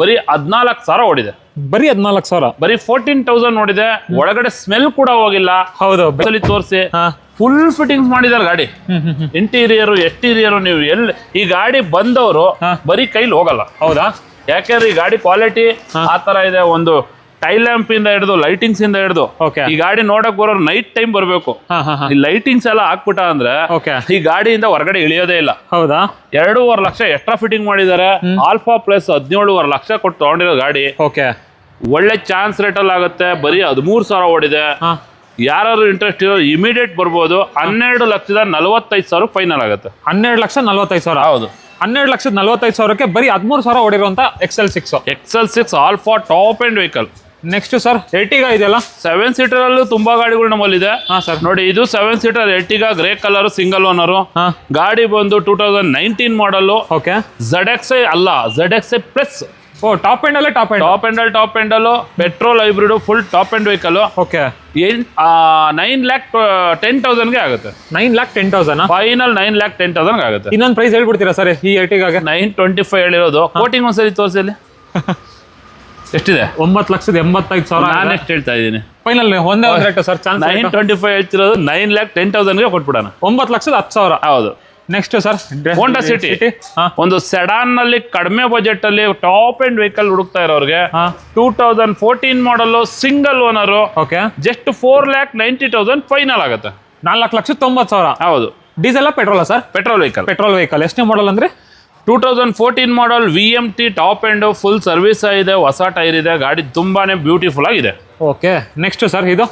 ಬರೀ 14,000 ಓಡಿದೆ. ಬರೀ 14,000, ಬರೀ 14,000 ನೋಡಿದೆ. ಒಳಗಡೆ ಸ್ಮೆಲ್ ಕೂಡ ಹೋಗಿಲ್ಲ. ಹೌದು, ತೋರಿಸಿ ಫುಲ್ ಫಿಟ್ಟಿಂಗ್ಸ್ ಮಾಡಿದಾರೆ ಗಾಡಿ. ಇಂಟೀರಿಯರ್ ಎಕ್ಸ್ಟೀರಿಯರ್ ನೀವು ಎಲ್ಲಿ ಈ ಗಾಡಿ ಬಂದವರು ಬರೀ ಕೈಲಿ ಹೋಗಲ್ಲ. ಹೌದಾ? ಯಾಕೆಂದ್ರೆ ಈ ಗಾಡಿ ಕ್ವಾಲಿಟಿ ಆ ತರ ಇದೆ. ಒಂದು ಟೈಲ್ ಲ್ಯಾಂಪ್ ಇಂದ ಹಿಡಿದು ಲೈಟಿಂಗ್ಸ್ ಇಂದ ಹಿಡಿದು ಈ ಗಾಡಿ ನೋಡಕ್ ಬರೋರು ನೈಟ್ ಟೈಮ್ ಬರ್ಬೇಕು. ಈ ಲೈಟಿಂಗ್ಸ್ ಎಲ್ಲ ಹಾಕ್ಬಿಟ್ಟ ಅಂದ್ರೆ ಈ ಗಾಡಿಯಿಂದ ಹೊರಗಡೆ ಇಳಿಯೋದೇ ಇಲ್ಲ. ಹೌದಾ? 2.5 ಲಕ್ಷ ಎಕ್ಸ್ಟ್ರಾ ಫಿಟ್ಟಿಂಗ್ ಮಾಡಿದ್ದಾರೆ. ಆಲ್ಫಾ ಪ್ಲಸ್ 17.5 ಲಕ್ಷ ಕೊಟ್ಟು ತಗೊಂಡಿರೋ ಗಾಡಿ. ಒಳ್ಳೆ ಚಾನ್ಸ್ ರೇಟ್ ಅಲ್ಲಿ ಆಗುತ್ತೆ. ಬರೀ 13,000 ಓಡಿದೆ. ಯಾರು ಇಂಟ್ರೆಸ್ಟ್ ಇರೋ ಇಮಿಡಿಯೇಟ್ ಬರ್ಬೋದು. 12,45,000 ಫೈನಲ್ ಆಗುತ್ತೆ. 12,45,000. ಹೌದು, 12,45,000 ಬರೀ 13,000 ಓಡಿರುವಂತ XL6 alpha top end vehicle. Next sir Ertiga ಇದೆಯಲ್ಲ, 7 ಸೀಟರ್ ಅಲ್ಲೂ ತುಂಬಾ ಗಾಡಿಗಳು ನಮ್ಮಲ್ಲಿದೆ. ನೋಡಿ, ಇದು 7 seater Ertiga, grey colour, single owner ಗಾಡಿ ಬಂದು 2019 ಮಾಡಲ್. ZXi ಅಲ್ಲ, ZXi ಪ್ಲಸ್. ಟಾಪ್ ಎಂಡ್ ಅಲ್ಲೇ top end petrol hybrid full top end vehicle. 9,10,000 ಆಗುತ್ತೆ. 9,10,000 ಫೈನಲ್ 9,10,000 ಆಗುತ್ತೆ. ಇನ್ನೊಂದು ಪ್ರೈಸ್ ಹೇಳ್ಬಿಡ್ತೀರಾ ಸರ್ ಈ ಎರ್ಟಿಗಾಗೆ? 925 ಹೇಳಿರೋದು. ಕೋಟಿಂಗ್ ಒಂದ್ಸರಿ ತೋರಿಸಿ ಅಲ್ಲಿ ಎಷ್ಟಿದೆ? 9,85,000. ನಾನು ಎಷ್ಟು ಹೇಳ್ತಾ ಇದ್ದೀನಿ? ಫೈನಲ್ ಒಂದೇ ಒಂದು ರೇಟ್ ಸರ್. 925 ಹೇಳ್ತಿರೋದು. 9,10,000 ಕೊಟ್ಬಿಡೋಣ. 9,10,000. ಹೌದು. ನೆಕ್ಸ್ಟ್ ಸರ್ ಹೋಂಡಾ ಸಿಟಿ, ಒಂದು ಸೆಡಾನ್ ನಲ್ಲಿ ಕಡಿಮೆ ಬಜೆಟ್ ಅಲ್ಲಿ ಟಾಪ್ ಅಂಡ್ ವೆಹಿಕಲ್ ಹುಡುಕ್ತಾ ಇರೋರಿಗೆ 2014 ಮಾಡಲ್, ಸಿಂಗಲ್ ಓನರ್. ಜಸ್ಟ್ 4,90,000 ಫೈನಲ್ ಆಗುತ್ತೆ. 4,90,000. ಹೌದು. Diesel petrol sir? Petrol vehicle. ಎಷ್ಟನೇ ಮಾಡಲ್ ಅಂದ್ರೆ? 2014 ಮಾಡಲ್, VMT top and full service ಇದೆ. ಹೊಸ ಟೈರ್ ಇದೆ. ಗಾಡಿ ತುಂಬಾನೇ ಬ್ಯೂಟಿಫುಲ್ ಆಗಿದೆ. ಓಕೆ, ನೆಕ್ಸ್ಟ್ ಸರ್ ಇದು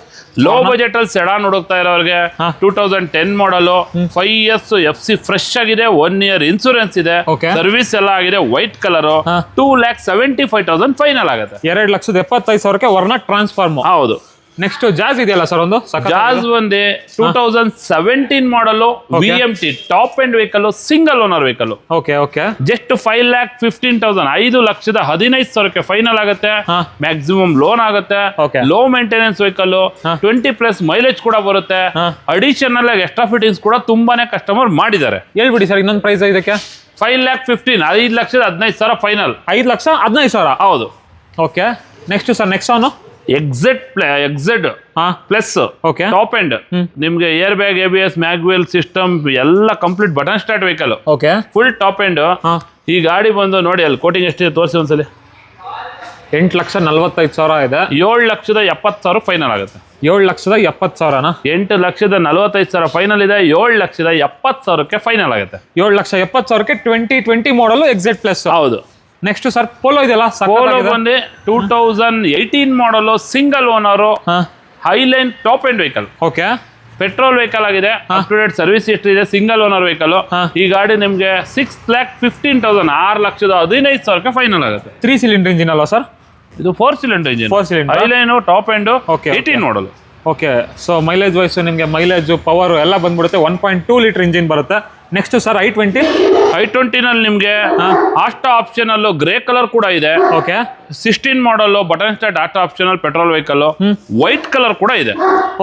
ಲೋ ಬಜೆಟ್ ಅಲ್ಲಿ ಸೆಡಾನ್ ಹುಡುಕ್ತಾ ಇರೋರಿಗೆ 2010 ಮಾಡಲ್, 5 years FC ಫ್ರೆಶ್ ಆಗಿದೆ. 1 year ಇನ್ಸೂರೆನ್ಸ್ ಇದೆ. ಸರ್ವಿಸ್ ಎಲ್ಲ ಆಗಿದೆ. White colour. 2,75,000 ಫೈನಲ್ ಆಗುತ್ತೆ. 2,75,000 ವರ್ಣ ಟ್ರಾನ್ಸ್ಫಾರ್ಮ್. ಹೌದು. ನೆಕ್ಸ್ಟ್ ಜಾಜ್ ಇದೆಯಲ್ಲ ಸರ್, ಒಂದು ಜಾಜ್ ಒಂದೇ 2017 ಮಾಡಲ್, VMT top end vehicle, single owner vehicle. Just 5,15,000 5,15,000 final ಆಗುತ್ತೆ. ಮ್ಯಾಕ್ಸಿಮಮ್ ಲೋನ್ ಆಗುತ್ತೆ. ಲೋ ಮೇಂಟೆನೆನ್ಸ್ ವೆಹಿಕಲ್, 20+ ಮೈಲೇಜ್ ಕೂಡ ಬರುತ್ತೆ. ಅಡಿಷನಲ್ ಆಗಿ ಎಕ್ಸ್ಟ್ರಾ ಫಿಟ್ಟಿಂಗ್ಸ್ ಕೂಡ ತುಂಬಾನೇ ಕಸ್ಟಮರ್ ಮಾಡಿದ್ದಾರೆ. ಹೇಳ್ಬಿಡಿ ಸರ್ ಇನ್ನೊಂದು ಪ್ರೈಸ್ ಇದಕ್ಕೆ. 5,15,000 5,15,000 ಫೈನಲ್. 5,15,000. ಹೌದು. ಓಕೆ, ನೆಕ್ಸ್ಟ್ ಸರ್ ನೆಕ್ಸಾನ್ ಎಕ್ಸೆಡ್ ಹಾ ಪ್ಲಸ್ ಓಕೆ ಟಾಪ್ ಎಂಡ್ ನಿಮ್ಗೆ air bag, ABS, maglev system ಎಲ್ಲ complete button start vehicle, okay full top end. ಈ ಗಾಡಿ ಬಂದು ನೋಡಿ ಅಲ್ಲಿ ಕೋಟಿಂಗ್ ಎಷ್ಟಿದೆ ತೋರಿಸಿ ಒಂದ್ಸಲಿ. 8,45,000 ಇದೆ. 7,70,000 ಫೈನಲ್ ಆಗುತ್ತೆ. 7,70,000 8,45,000 ಫೈನಲ್ ಇದೆ. 7,70,000 ಫೈನಲ್ ಆಗುತ್ತೆ. 7,70,000 2020 ಮಾಡಲು ಎಕ್ಸೆಟ್ ಪ್ಲಸ್. ಹೌದು. ನೆಕ್ಸ್ಟ್ ಸರ್ ಪೋಲೋ ಇದೆಲ್ಲ ಪೋಲೋ ಬಂದು 2018 model single owner, Highline top end vehicle, okay petrol vehicle ಆಗಿದೆ. Up to date service history ಇದೆ. Single owner vehicle. ಈ ಗಾಡಿ ನಿಮ್ಗೆ 6,15,000 6,15,000 ಫೈನಲ್ ಆಗುತ್ತೆ. 3 ಸಿಲಿಂಡರ್ ಇಂಜಿನ್ ಅಲ್ವಾ ಸರ್? ಇದು 4 cylinder engine, 4 cylinder, Highline, top end, Okay, 18 model. Okay, so mileage wise ನಿಮಗೆ mileage power ಎಲ್ಲ ಬಂದ್ಬಿಡುತ್ತೆ. 1.2 ಲೀಟರ್ ಇಂಜಿನ್ ಬರುತ್ತೆ. ನೆಕ್ಸ್ಟ್ ಸರ್ i20 ನಲ್ಲಿ ನಿಮ್ಗೆ ಆಸ್ಟಾ ಆಪ್ಷನಲ್ ಗ್ರೇ ಕಲರ್ ಕೂಡ ಇದೆ. Okay 16 model button start Asta optional petrol vehicle, white colour ಕೂಡ ಇದೆ.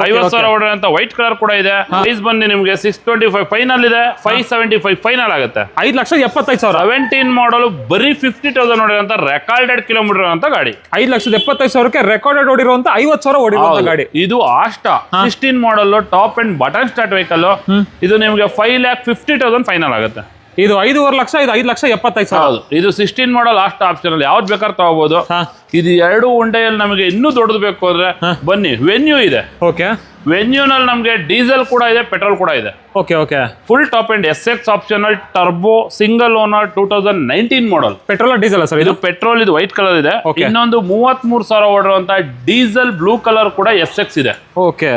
50,000 ಹೊಡೆ ಅಂತ ವೈಟ್ ಕಲರ್ ಕೂಡ ಇದೆ. ಪ್ರೈಸ್ ಬಂದು ನಿಮ್ಗೆ 625 ಫೈನಲ್ ಇದೆ. 575 ಫೈನಲ್ ಆಗುತ್ತೆ. 5,75,000. 17 ಮಾಡಲ್ ಬರೀ 50,000 ಹೊಡೆಯುವಂತ ರೆಕಾರ್ಡೆಡ್ ಕಿಲೋಮೀಟರ್ ಅಂತ ಗಾಡಿ. 5,75,000 ರೆಕಾರ್ಡೆಡ್ ಓಡಿರುವಂತ 50,000 ಓಡಿರುವಂತ ಗಾಡಿ. ಇದು Asta 16 model top and button start vehicle. ಇದು ನಿಮ್ಗೆ 5,50,000 ಫೈನಲ್ ಆಗುತ್ತೆ. ಇದು 5,5 ಲಕ್ಷ, ಇದು 5,75,000. ಹೌದು. ಇದು 16 ಮಾಡಲ್ ಆಸ್ಟಾ ಆಪ್ಷನಲ್ ಯಾವ್ದು ಬೇಕಾದ್ರೆ ತಗೋಬಹುದು. ಇದು 2 ಉಂಡೆಯಲ್ಲಿ ನಮಗೆ ಇನ್ನೂ ದೊಡ್ಡದು ಬೇಕು ಅಂದ್ರೆ ಬನ್ನಿ, ವೆನ್ಯೂ ಇದೆ. ಓಕೆ, ವೆನ್ಯೂನಲ್ಲಿ ನಮಗೆ ಡೀಸೆಲ್ ಕೂಡ ಇದೆ, ಪೆಟ್ರೋಲ್ ಕೂಡ ಇದೆ. Okay okay full top and SX optional turbo single owner 2019 model. Petrol diesel sir? ಇದು ಪೆಟ್ರೋಲ್, ಇದು ವೈಟ್ ಕಲರ್ ಇದೆ. ಇನ್ನೊಂದು 33,000 ಓಡಿರುವಂತ ಡೀಸೆಲ್ ಬ್ಲೂ ಕಲರ್ ಕೂಡ SX ಇದೆ. ಓಕೆ,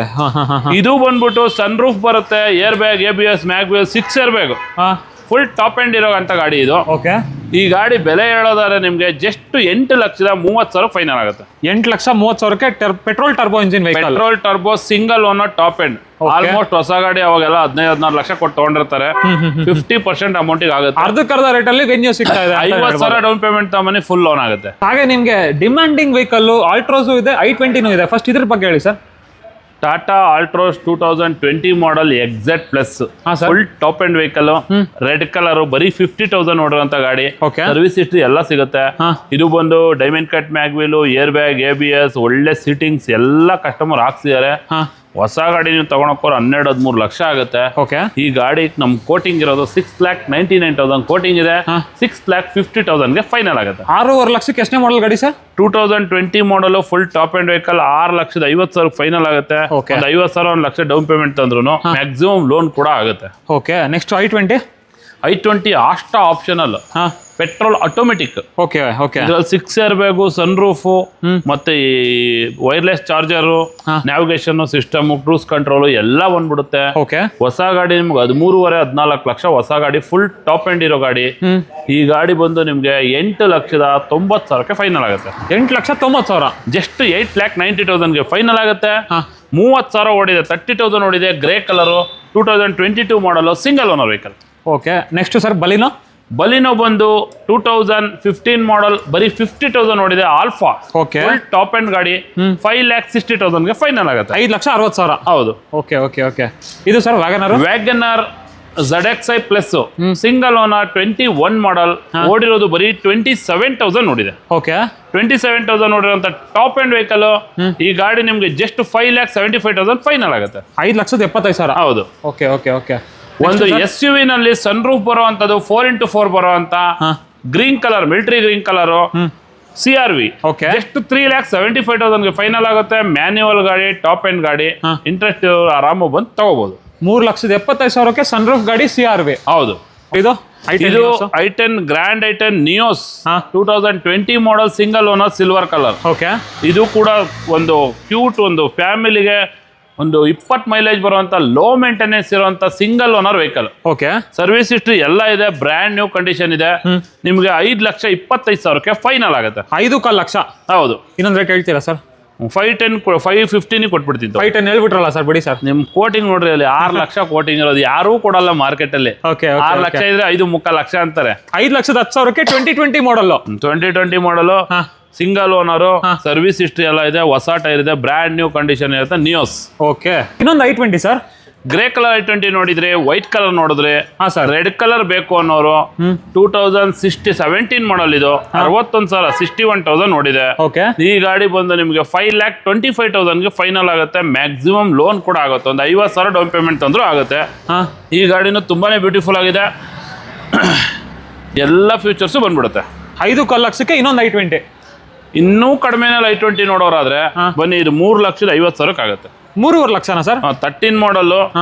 ಇದು ಬಂದ್ಬಿಟ್ಟು ಸನ್ ರೂಫ್ ಬರುತ್ತೆ, air bag, ABS, maglev, 6 air bag, full top end ಇರೋ ಅಂತ ಗಾಡಿ ಇದು. ಓಕೆ, ಈ ಗಾಡಿ ಬೆಲೆ ಹೇಳೋದಾದ್ರೆ ನಿಮ್ಗೆ ಜಸ್ಟ್ 8,30,000 ಫೈನಲ್ ಆಗುತ್ತೆ. 8,30,000 petrol turbo engine vehicle, petrol turbo single owner top end. Almost ಹೊಸ ಗಾಡಿ ಅವಾಗೆಲ್ಲ 15-16 ಲಕ್ಷ ಕೊಟ್ಟು ತಗೊಂಡಿರ್ತಾರೆ. 50% ಅಮೌಂಟಿಗೆ ಆಗುತ್ತೆ. ಅರ್ಧಕ್ಕರ್ಧ ರೇಟ್ ಅಲ್ಲಿ ವೆನ್ಯೂ ಸಿಗ್ತಾ ಇದೆ. 50,000 ಡೌನ್ ಪೇಮೆಂಟ್ ತಗೊಂಬನಿ, ಫುಲ್ ಲೋನ್ ಆಗುತ್ತೆ. ಹಾಗೆ ನಿಮ್ಗೆ ಡಿಮ್ಯಾಂಡಿಂಗ್ ವೆಹಿಕಲ್ ಆಲ್ಟ್ರೋಸು ಇದೆ, i20 ಇದೆ. ಫಸ್ಟ್ ಇದ್ರ ಬಗ್ಗೆ ಹೇಳಿ ಸರ್. ಟಾಟಾ ಆಲ್ಟ್ರೋಸ್ 2020 ಮಾಡಲ್ ಎಕ್ಸೆಟ್ plus, full top end vehicle, red colour, ಬರೀ 50,000 ನೋಡಿರುವಂತ ಗಾಡಿ. ಸರ್ವಿಸ್ ಹಿಸ್ಟ್ರಿ ಎಲ್ಲ ಸಿಗುತ್ತೆ. ಇದು ಬಂದು diamond cut mag wheel, air bag, ABS, ಒಳ್ಳೆ ಸೀಟಿಂಗ್ಸ್ ಎಲ್ಲ ಕಸ್ಟಮರ್ ಹಾಕ್ಸಿದ್ದಾರೆ. ಹೊಸ ಗಾಡಿ ನೀವು ತಗೊಳಕೋರು 12-13 ಲಕ್ಷ ಆಗುತ್ತೆ. ಈ ಗಾಡಿ ನಮ್ ಕೋಟಿಂಗ್ ಇರೋದು 6,99,000 ಕೋಟಿಂಗ್ ಇದೆ. 6,50,000 ಫೈನಲ್ ಆಗುತ್ತೆ. 6.5 ಲಕ್ಷಕ್ಕೆ ಎಷ್ಟನೇ ಮಾಡಲ್ ಗಾಡಿ ಸರ್? 2020 ಮಾಡಲ್, full top end vehicle, 6,50,000 final ಆಗುತ್ತೆ. 50,000 1 ಲಕ್ಷ ಡೌನ್ ಪೇಮೆಂಟ್ ತಂದ್ರು ಮ್ಯಾಕ್ಸಿಮಮ್ ಲೋನ್ ಕೂಡ ಆಗುತ್ತೆ. Okay, next i20 Asta optional petrol automatic. Okay okay, ಇದ್ರಲ್ಲಿ 6 ಏರ್ ಬ್ಯಾಗು, ಸನ್ ರೂಫು, ಮತ್ತೆ ಈ wireless charger, navigation system, cruise control ಎಲ್ಲ ಬಂದ್ಬಿಡುತ್ತೆ. ಓಕೆ, ಹೊಸ ಗಾಡಿ ನಿಮ್ಗೆ 13.5-14 ಲಕ್ಷ ಹೊಸ ಗಾಡಿ, ಫುಲ್ ಟಾಪ್ ಎಂಡ್ ಇರೋ ಗಾಡಿ. ಈ ಗಾಡಿ ಬಂದು ನಿಮ್ಗೆ 8,90,000 ಫೈನಲ್ ಆಗುತ್ತೆ. 8,90,000 ಜಸ್ಟ್ 8,90,000 ಫೈನಲ್ ಆಗುತ್ತೆ. 30,000 ಓಡಿದೆ, 30,000 ಓಡಿದೆ. ಗ್ರೇ ಕಲರು, 2022 ಮಾಡಲು, single owner vehicle. Okay, next sir ಬಲಿನೋ ಬಂದು 2015 ಮಾಡಲ್, ಬರೀ 50,000 ನೋಡಿದೆ. ಆಲ್ಫಾ ಫುಲ್ ಟಾಪ್ ಎಂಡ್ ಗಾಡಿ, 5,60,000 ಫೈನಲ್ ಆಗುತ್ತೆ. 5,60,000. ಹೌದು. ಓಕೆ ಓಕೆ ಓಕೆ, ಇದು sir WagonR ZXi plus single owner 21 model, ಓಡಿರೋದು ಬರೀ 27,000 ನೋಡಿದೆ. ಓಕೆ, 27,000 ನೋಡಿರೋಂಥ ಟಾಪ್ ಎಂಡ್ ವೆಹಿಕಲ್. ಈ ಗಾಡಿ ನಿಮ್ಗೆ ಜಸ್ಟ್ 5,75,000 ಫೈನಲ್ ಆಗುತ್ತೆ. 5,75,000. ಹೌದು. ಓಕೆ ಓಕೆ ಓಕೆ, ಒಂದು SUV ನಲ್ಲಿ ಸನ್ ರೂಫ್ ಬರುವಂತದ್ದು 4x4 ಬರುವಂತ green colour, military green colour CRV, just 3,75,000 final ಆಗುತ್ತೆ. ಮ್ಯಾನ್ಯುವಲ್ ಗಾಡಿ, ಟಾಪ್ ಎಂಡ್ ಗಾಡಿ. ಇಂಟ್ರೆಸ್ಟ್ ಆರಾಮ ಬಂದು ತಗೋಬಹುದು. 3,75,000 ಸನ್ ರೂಫ್ ಗಾಡಿ CRV. ಹೌದು. ಇದು i10 grand i10 Nios 2020 model, single owner, silver colour. Okay, ಇದು ಕೂಡ ಒಂದು ಕ್ಯೂಟ್, ಒಂದು ಫ್ಯಾಮಿಲಿಗೆ ಒಂದು 20 ಮೈಲೇಜ್ ಬರುವಂತ ಲೋ ಮೇಂಟೆನೆನ್ಸ್ ಇರುವಂತ single owner vehicle. Okay, service history ಎಲ್ಲ ಇದೆ, ಬ್ರ್ಯಾಂಡ್ ನ್ಯೂ ಕಂಡೀಷನ್ ಇದೆ. ನಿಮ್ಗೆ 5,25,000 ಫೈನಲ್ ಆಗುತ್ತೆ. 5,15 ಲಕ್ಷ. ಹೌದು. ಇನ್ನೊಂದು ರೇಟ್ ಹೇಳ್ತೀರಾ ಸರ್? 5,15 ಕೊಟ್ಬಿಡ್ತೀನಿ. 5,10 ಹೇಳ್ಬಿಟ್ರಲ್ಲ ಸರ್, ಬಿಡಿ ಸರ್. ನಿಮ್ ಕೋಟಿಂಗ್ ನೋಡ್ರಿ, ಅಲ್ಲಿ 6 ಲಕ್ಷ ಕೋಟಿಂಗ್ ಇರೋದು, ಯಾರೂ ಕೊಡಲ್ಲ ಮಾರ್ಕೆಟ್ ಅಲ್ಲಿ. 6 ಲಕ್ಷ ಇದ್ರೆ 5.25 ಲಕ್ಷ ಅಂತಾರೆ. 5,10,000 2020 ಮಾಡಲ್, 2020 ಮಾಡಲು, ಸಿಂಗಲ್ ಓನರು, ಸರ್ವಿಸ್ ಹಿಸ್ಟ್ರಿ ಎಲ್ಲ ಇದೆ, ಹೊಸ ಟೈರ್ ಇದೆ, ಬ್ರ್ಯಾಂಡ್ ನ್ಯೂ ಕಂಡೀಷನ್ ಇರುತ್ತೆ. ನಿಯೋಸ್. ಓಕೆ, ಇನ್ನೊಂದು i20 sir. Grey colour i20 ನೋಡಿದ್ರೆ, ವೈಟ್ ಕಲರ್ ನೋಡಿದ್ರೆ, ಹಾ ಸರ್, ರೆಡ್ ಕಲರ್ ಬೇಕು ಅನ್ನೋರು 2017 ಮಾಡಲ್ ಇದು 61,000 61,000 ನೋಡಿದೆ. ಓಕೆ, ಈ ಗಾಡಿ ಬಂದು ನಿಮಗೆ 5,25,000ಗೆ ಫೈನಲ್ ಆಗುತ್ತೆ. ಮ್ಯಾಕ್ಸಿಮಮ್ ಲೋನ್ ಕೂಡ ಆಗುತ್ತೆ. ಒಂದು 50,000 ಡೌನ್ ಪೇಮೆಂಟ್ ತಂದ್ರೂ ಆಗುತ್ತೆ. ಈ ಗಾಡಿನೂ ತುಂಬಾನೇ ಬ್ಯೂಟಿಫುಲ್ ಆಗಿದೆ. ಎಲ್ಲ ಫ್ಯೂಚರ್ಸ್ ಬಂದ್ಬಿಡುತ್ತೆ. 5 ಲಕ್ಷಕ್ಕೆ ಇನ್ನೊಂದು i20. ಇನ್ನೂ ಕಡಿಮೆನಲ್ಲಿ i20 ನೋಡೋರಾದ್ರೆ ಬನ್ನಿ, ಇದು 3,50,000 ಆಗುತ್ತೆ. 3.5 ಲಕ್ಷನಾ ಸರ್? 13 ಮಾಡಲ್,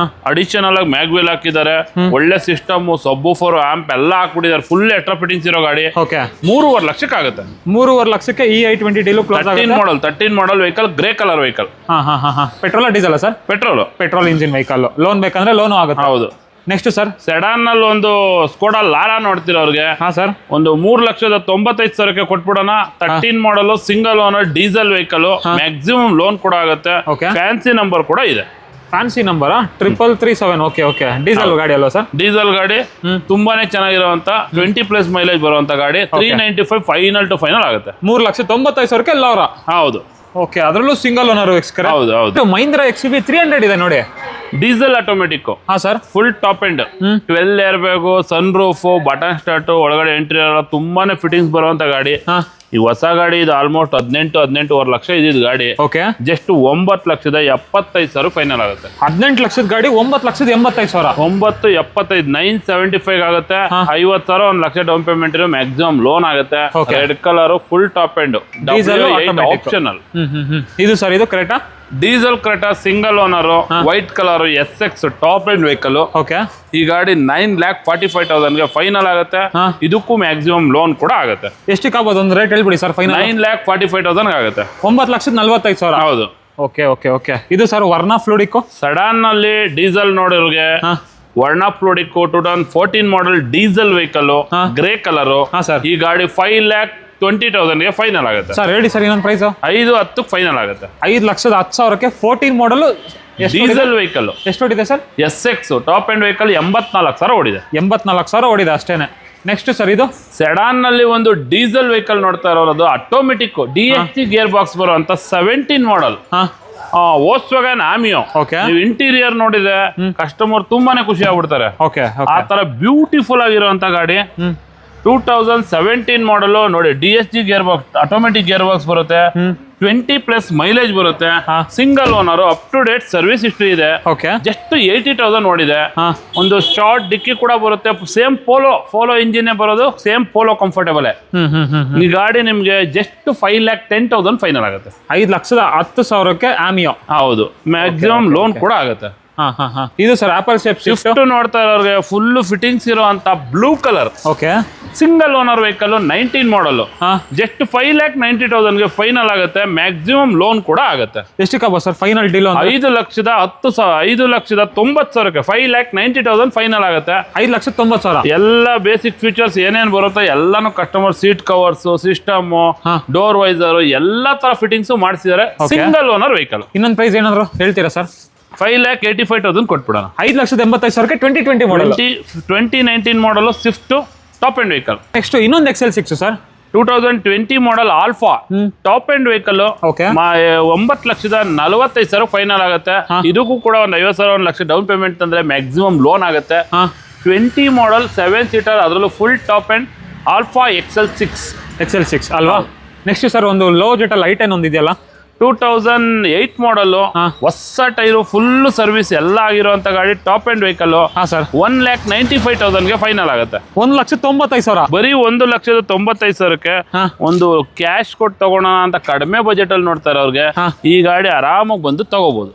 ಅಡಿಷನಲ್ ಆಗಿ ಮ್ಯಾಗ್ವೆಲ್ ಹಾಕಿದ್ದಾರೆ, ಒಳ್ಳೆ ಸಿಸ್ಟಮ್, ಸಬ್ಬೂಫರ್, ಆಂಪ್ ಎಲ್ಲ ಹಾಕ್ಬಿಟ್ಟಿದ್ದಾರೆ. ಫುಲ್ ಎಕ್ಸ್ಟ್ರಾ ಫಿಟ್ಟಿಂಗ್ಸ್ ಇರೋ ಗಾಡಿ. ಓಕೆ, 3.5 ಲಕ್ಷಕ್ಕೆ ಆಗುತ್ತೆ. 3.5 ಲಕ್ಷಕ್ಕೆ ಈ i20 ಡೀಲು ಕ್ಲೋಸ್ ಆಗುತ್ತೆ. 13 model vehicle, grey colour vehicle. Petrol diesel sir? Petrol engine vehicle. Loan ಬೇಕಂದ್ರೆ ಲೋನು ಆಗುತ್ತೆ. ಹೌದು. ನೆಕ್ಸ್ಟ್ ಸರ್, ಸೆಡಾನ್ ನಲ್ಲಿ ಒಂದು ಸ್ಕೋಡಾ ಲಾರಾ ನೋಡ್ತಿರೋರಿಗೆ ಸರ್ ಒಂದು 3,95,000ಕ್ಕೆ ಕೊಟ್ಬಿಡೋಣ. 13 model, single owner, diesel vehicle, maximum loan ಕೂಡ ಆಗುತ್ತೆ. ಫ್ಯಾನ್ಸಿ ನಂಬರ್ ಕೂಡ ಇದೆ. Fancy number 3337. ಓಕೆ, ಡೀಸೆಲ್ ಗಾಡಿ ಅಲ್ವಾ ಸರ್? ಡೀಸೆಲ್ ಗಾಡಿ ತುಂಬಾನೇ ಚೆನ್ನಾಗಿರುವಂತ 20+ ಮೈಲೇಜ್ ಬರುವಂತ ಗಾಡಿ. 395 ಫೈನಲ್ ಟು ಫೈನಲ್ ಆಗುತ್ತೆ. 3,95,000ಕ್ಕೆ ಎಲ್ಲ ಅವರ. ಹೌದು. ಓಕೆ, ಅದರಲ್ಲೂ ಸಿಂಗಲ್ ಓನರ್. ಹೌದು. ಮಹೀಂದ್ರ XUV 300 ಇದೆ ನೋಡಿ. Diesel automatic. Sir, full top end, 12 air bag, sun roof, button start, ಒಳಗಡೆ ಎಂಟ್ರಿಯರ್ ತುಂಬಾನೇ ಫಿಟ್ಟಿಂಗ್ಸ್ ಬರುವಂತ ಗಾಡಿ. ಈ ಹೊಸ ಗಾಡಿ ಇದು ಆಲ್ಮೋಸ್ಟ್ 18-18.5 ಲಕ್ಷ ಇದ್ದಿದ್ದು ಗಾಡಿ. ಓಕೆ, ಜಸ್ಟ್ 9,75,000 ಫೈನಲ್ ಆಗುತ್ತೆ. 18 ಲಕ್ಷದ ಗಾಡಿ 9,85,000. 9,75 975 ಆಗುತ್ತೆ. 50,000 1 ಲಕ್ಷ ಡೌನ್ ಪೇಮೆಂಟ್ ಇರೋ, ಮ್ಯಾಕ್ಸಿಮಮ್ ಲೋನ್ ಆಗುತ್ತೆ. Red colour, full top end, optional. ಇದು ಸರ್, ಇದು Creta diesel Creta, single owner, white colour, SX top end vehicle. Okay, ಈ ಗಾಡಿ 9,45,000ಗೆ ಫೈನಲ್ ಆಗುತ್ತೆ. ಇದಕ್ಕೂ ಮ್ಯಾಕ್ಸಿಮಮ್ ಲೋನ್ ಕೂಡ ಆಗುತ್ತೆ. ಎಷ್ಟಕ್ಕೆ ಆಗ್ಬೋದು ಒಂದು ರೇಟ್ ಹೇಳ್ಬಿಡಿ ಸರ್? ಫೈನಲ್ 9,45,000 ಆಗುತ್ತೆ. 9,45,000. ಹೌದು. ಓಕೆ. ಇದು ಸರ್ ವರ್ನಾ ಫ್ಲೂಡಿಕೋ ಸಡಾನ್ ನಲ್ಲಿ ಡೀಸೆಲ್ ನೋಡಿರೋರಿಗೆ Verna Fluidic 2014 model diesel vehicle, grey colour. ಈ ಗಾಡಿ 5,20,000ಗೆ ಫೈನಲ್ ಆಗುತ್ತೆ. ಸರ್ ಹೇಳಿ ಸರ್, ಇನ್ನೊಂದು ಪ್ರೈಸ್ 5,10 ಫೈನಲ್ ಆಗುತ್ತೆ. 5,10,000ಕ್ಕೆ 14 ಮಾಡಲ್ ಡೀಸೆಲ್ ವೆಹಿಕಲ್. ಎಷ್ಟು ಓಡಿದೆ sir? SX top end vehicle 84,000 ಓಡಿದೆ. 84,000 ಓಡಿದೆ ಅಷ್ಟೇನೆ. ನೆಕ್ಸ್ಟ್ ಸರ್, ಇದು ಸೆಡಾನ್ ನಲ್ಲಿ ಒಂದು ಡೀಸೆಲ್ ವೆಹಿಕಲ್ ನೋಡ್ತಾ ಇರೋದು ಆಟೋಮೆಟಿಕ್ DSG ಗೇರ್ ಬಾಕ್ಸ್ ಬರುವಂತ 17 ಮಾಡಲ್ ವೋಕ್ಸ್ವ್ಯಾಗನ್ ಆಮಿಯೋ. ನೀವು ಇಂಟೀರಿಯರ್ ನೋಡಿದ್ರೆ ಕಸ್ಟಮರ್ ತುಂಬಾನೇ ಖುಷಿ ಆಗ್ಬಿಡ್ತಾರೆ. ಆ ತರ ಬ್ಯೂಟಿಫುಲ್ ಆಗಿರುವಂತ ಗಾಡಿ. 2017 ಮಾಡಲ್ ನೋಡಿ, DSG gear box, automatic gear box ಬರುತ್ತೆ. 20+ ಮೈಲೇಜ್ ಬರುತ್ತೆ. Single owner, up to date service history ಇದೆ. ಜಸ್ಟ್ 80,000 ಓಡಿದೆ. ಒಂದು ಶಾರ್ಟ್ ಡಿಕ್ಕಿ ಕೂಡ ಬರುತ್ತೆ. ಸೇಮ್ ಪೋಲೋ ಇಂಜಿನ್ ಬರೋದು, ಸೇಮ್ ಪೋಲೋ ಕಂಫರ್ಟೇಬಲ್. ಈ ಗಾಡಿ ನಿಮ್ಗೆ ಜಸ್ಟ್ 5,10,000 ಫೈನಲ್ ಆಗುತ್ತೆ. 5,10,000ಕ್ಕೆ ಆಮಿಯೋ. ಹೌದು, ಮ್ಯಾಕ್ಸಿಮಮ್ ಲೋನ್ ಕೂಡ ಆಗುತ್ತೆ. ಇದು ಸರ್ ಆಪಲ್ ಸ್ವಿಫ್ಟ್ ನೋಡ್ತಾ ಇರೋರಿಗೆ ಫುಲ್ ಫಿಟ್ಟಿಂಗ್ಸ್ ಇರುವಂತ blue colour. Single owner vehicle, 19 model, just 5,90,000ಗೆ ಫೈನಲ್ ಆಗುತ್ತೆ. ಮ್ಯಾಕ್ಸಿಮಮ್ ಲೋನ್ ಕೂಡ ಆಗುತ್ತೆ. ಎಷ್ಟಕ್ಕೆ ಸರ್ ಫೈನಲ್ ಡೀಲ್? 5,90,000ಕ್ಕೆ 5,90,000 ಫೈನಲ್ ಆಗುತ್ತೆ. 5,90,000 ಎಲ್ಲ ಬೇಸಿಕ್ ಫೀಚರ್ಸ್ ಏನೇನ್ ಬರುತ್ತೆ ಎಲ್ಲಾನು customer, seat covers, system, door visor, ಎಲ್ಲಾ ತರ ಫಿಟ್ಟಿಂಗ್ಸ್ ಮಾಡಿಸಿದ್ದಾರೆ. Single owner vehicle. ಇನ್ನೊಂದು ಪ್ರೈಸ್ ಏನಾದ್ರು ಹೇಳ್ತೀರಾ ಸರ್? 5,85,000 ಕೊಟ್ಬಿಡೋಣ. 5,85,000ಕ್ಕೆ 2020 model, 2019 model Swift top end vehicle. Next ಇನ್ನೊಂದು XL6 sir, 2020 model alpha top end vehicle. 9,45,000 final ಆಗುತ್ತೆ. ಇದಕ್ಕೂ ಕೂಡ ಒಂದು 50,000 1 ಲಕ್ಷ ಡೌನ್ ಪೇಮೆಂಟ್ ಅಂದ್ರೆ ಮ್ಯಾಕ್ಸಿಮಮ್ ಲೋನ್ ಆಗುತ್ತೆ. 20 ಮಾಡಲ್ 7 ಸೀಟರ್, ಅದರಲ್ಲೂ full top end alpha XL6 ಅಲ್ವಾ? ನೆಕ್ಸ್ಟ್ ಸರ್, ಒಂದು ಲೋ ಜೆಟಲ್ i10 ಒಂದು ಇದೆಯಲ್ಲ, 2008 ಮಾಡಲ್, ಹೊಸ ಟೈರು, ಫುಲ್ ಸರ್ವಿಸ್ ಎಲ್ಲ ಆಗಿರುವಂತ ಗಾಡಿ, ಟಾಪ್ ಎಂಡ್ ವೆಹಿಕಲ್. 1,95,000ಗೆ ಫೈನಲ್ ಆಗುತ್ತೆ. 1,95,000 ಬರೀ 1,95,000ಕ್ಕೆ ಒಂದು ಕ್ಯಾಶ್ ಕೊಟ್ಟು ತಗೋಣ ಅಂತ ಕಡಿಮೆ ಬಜೆಟ್ ಅಲ್ಲಿ ನೋಡ್ತಾರೆ ಅವ್ರಿಗೆ ಈ ಗಾಡಿ ಆರಾಮಾಗಿ ಬಂದು ತಗೋಬಹುದು.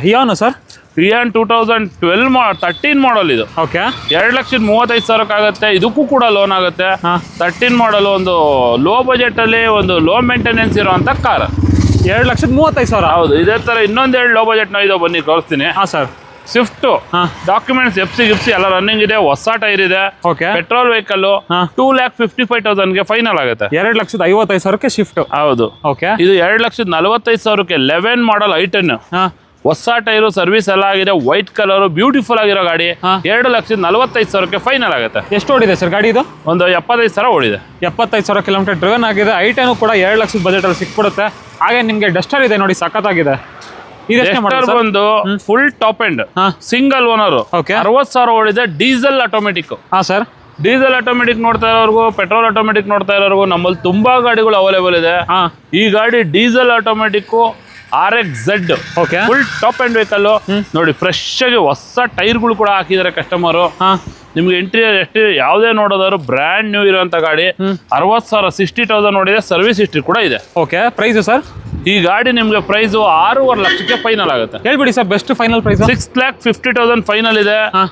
ಹಿಯಾನು ಸರ್, ಹಿಯಾನ್ 13 ಮಾಡಲ್ ಇದು. 2,35,000 ಆಗುತ್ತೆ. ಇದಕ್ಕೂ ಕೂಡ ಲೋನ್ ಆಗುತ್ತೆ. 13 ಮಾಡಲ್, ಒಂದು ಲೋ ಬಜೆಟ್ ಅಲ್ಲಿ ಒಂದು ಲೋ ಮೇಂಟೆನೆನ್ಸ್ ಇರುವಂತ ಕಾರ್. 2,35,000. ಹೌದು. ಇದೇ ತರ ಇನ್ನೊಂದೆರಡು ಲೋ ಬಜೆಟ್ ನ ಇದೋ, ಬನ್ನಿ ತೋರಿಸ್ತೀನಿ. ಸ್ವಿಫ್ಟ್ ಡಾಕ್ಯುಮೆಂಟ್ಸ್ FC ಎಲ್ಲ ರನ್ನಿಂಗ್ ಇದೆ. ಹೊಸ ಟೈರ್ ಇದೆ. Petrol vehicle. 2,55,000ಗೆ ಫೈನಲ್ ಆಗುತ್ತೆ. 2,55,000ಕ್ಕೆ ಶಿಫ್ಟ್. ಹೌದು. ಇದು 2,45,000ಕ್ಕೆ 11 ಮಾಡಲ್ i10. ಹೊಸ ಟೈರು, ಸರ್ವಿಸ್ ಎಲ್ಲ ಆಗಿದೆ. ವೈಟ್ ಕಲರ್, ಬ್ಯೂಟಿಫುಲ್ ಆಗಿರೋ ಗಾಡಿ. 2,45,000ಕ್ಕೆ ಫೈನಲ್ ಆಗುತ್ತೆ. ಎಷ್ಟು ಓಡಿದೆ ಸರ್ ಗಾಡಿ? ಇದು ಒಂದು 75,000 ಓಡಿದೆ. 75,000 ಕಿಲೋಮೀಟರ್ ಡ್ರಿವನ್ ಆಗಿದೆ. i10 ಕೂಡ 2 ಲಕ್ಷದ ಬಜೆಟ್ ಅಲ್ಲಿ ಸಿಕ್ಬಿಡುತ್ತೆ. ಹಾಗೆ ನಿಮ್ಗೆ ಡಸ್ಟರ್ ಇದೆ ನೋಡಿ, ಸಖತ್ತಾಗಿದೆ. ಇದೆಷ್ಟೇ ಮಾಡಲ್ ಸರ್? ಬಂದು ಫುಲ್ ಟಾಪ್ ಎಂಡ್ ಹಾ. ಸಿಂಗಲ್ ಓನರ್ ಓಕೆ 60,000 ಓಡಿದೆ, ಡೀಸೆಲ್ ಆಟೋಮೆಟಿಕ್. ಹಾ ಸರ್. ಡೀಸೆಲ್ ಆಟೋಮೆಟಿಕ್ ನೋಡ್ತಾ ಇರೋರ್ಗು, ಪೆಟ್ರೋಲ್ ಆಟೋಮೆಟಿಕ್ ನೋಡ್ತಾ ಇರೋರ್ಗು ನಮ್ಮಲ್ಲಿ ತುಂಬಾ ಗಾಡಿಗಳು ಅವೈಲೇಬಲ್ ಇದೆ. ಹಾ ಈ ಗಾಡಿ diesel automatic RX-Z okay. Full top end vehicle ನೋಡಿ. ಫ್ರೆಶ್ ಆಗಿ ಹೊಸ ಟೈರ್ಗಳು ಕೂಡ ಹಾಕಿದ್ದಾರೆ ಕಸ್ಟಮರು. ಹಾ ನಿಮ್ಗೆ ಎಂಟ್ರಿ ಯಾವುದೇ ನೋಡೋದಾದ್ರು ಬ್ರ್ಯಾಂಡ್ ನ್ಯೂ ಇರುವಂತ ಗಾಡಿ. 60,000 60,000 ನೋಡಿದೆ, ಸರ್ವಿಸ್ ಹಿಸ್ಟ್ರಿ ಕೂಡ ಇದೆ. ಓಕೆ. Price sir? ಈ ಗಾಡಿ ನಿಮ್ಗೆ ಪ್ರೈಸ್ 6.5 ಲಕ್ಷಕ್ಕೆ ಫೈನಲ್ ಆಗುತ್ತೆ. ಹೇಳ್ಬಿಡಿ sir, best final price. 6,50,000 final ಇದೆ. ಹಾ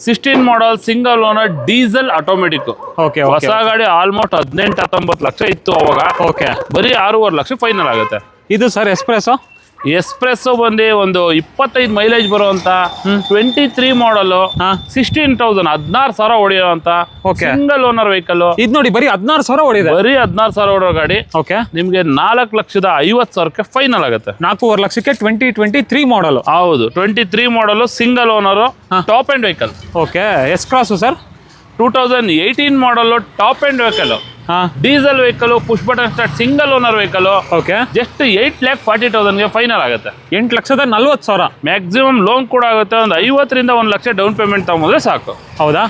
16 model single owner diesel automatic. Okay. ಹೊಸ ಗಾಡಿ ಆಲ್ಮೋಸ್ಟ್ 18-19 ಲಕ್ಷ ಇತ್ತು ಅವಾಗ. ಓಕೆ. ಬರೀ 6.5 ಲಕ್ಷ ಫೈನಲ್ ಆಗುತ್ತೆ. ಇದು ಸರ್ ಎಕ್ಸ್ಪ್ರೆಸ್ ಎಕ್ಸ್ಪ್ರೆಸ್ಸು ಬಂದು ಒಂದು 25 ಮೈಲೇಜ್ ಬರುವಂತ 23 ಮಾಡಲು 16,000 16,000 ಹೊಡೆಯುವಂತ ಸಿಂಗಲ್ ಓನರ್ ವೆಹಿಕಲ್. ಇದು ನೋಡಿ ಬರೀ 16,000 ಹೊಡಿದೆ. ಬರೀ 16,000 ಹೊಡೋ ಗಾಡಿ ಓಕೆ. ನಿಮ್ಗೆ 4,50,000ಕ್ಕೆ ಫೈನಲ್ ಆಗುತ್ತೆ. 4.5 ಲಕ್ಷಕ್ಕೆ 2023 ಮಾಡಲ್. ಹೌದು, 23 model single owner top end vehicle. Okay. S cross sir? 2018 model top end vehicle, ಹಾ diesel vehicle, push button start, single owner vehicle. Okay. Just 8,40,000ಗೆ ಫೈನಲ್ ಆಗುತ್ತೆ. 8,40,000 ಮ್ಯಾಕ್ಸಿಮಮ್ ಲೋನ್ ಕೂಡ ಆಗುತ್ತೆ. ಒಂದು 50ರಿಂದ 1 ಲಕ್ಷ ಡೌನ್ ಪೇಮೆಂಟ್ ತಗೊಂಡ್ರೆ ಸಾಕು. ಹೌದಾ?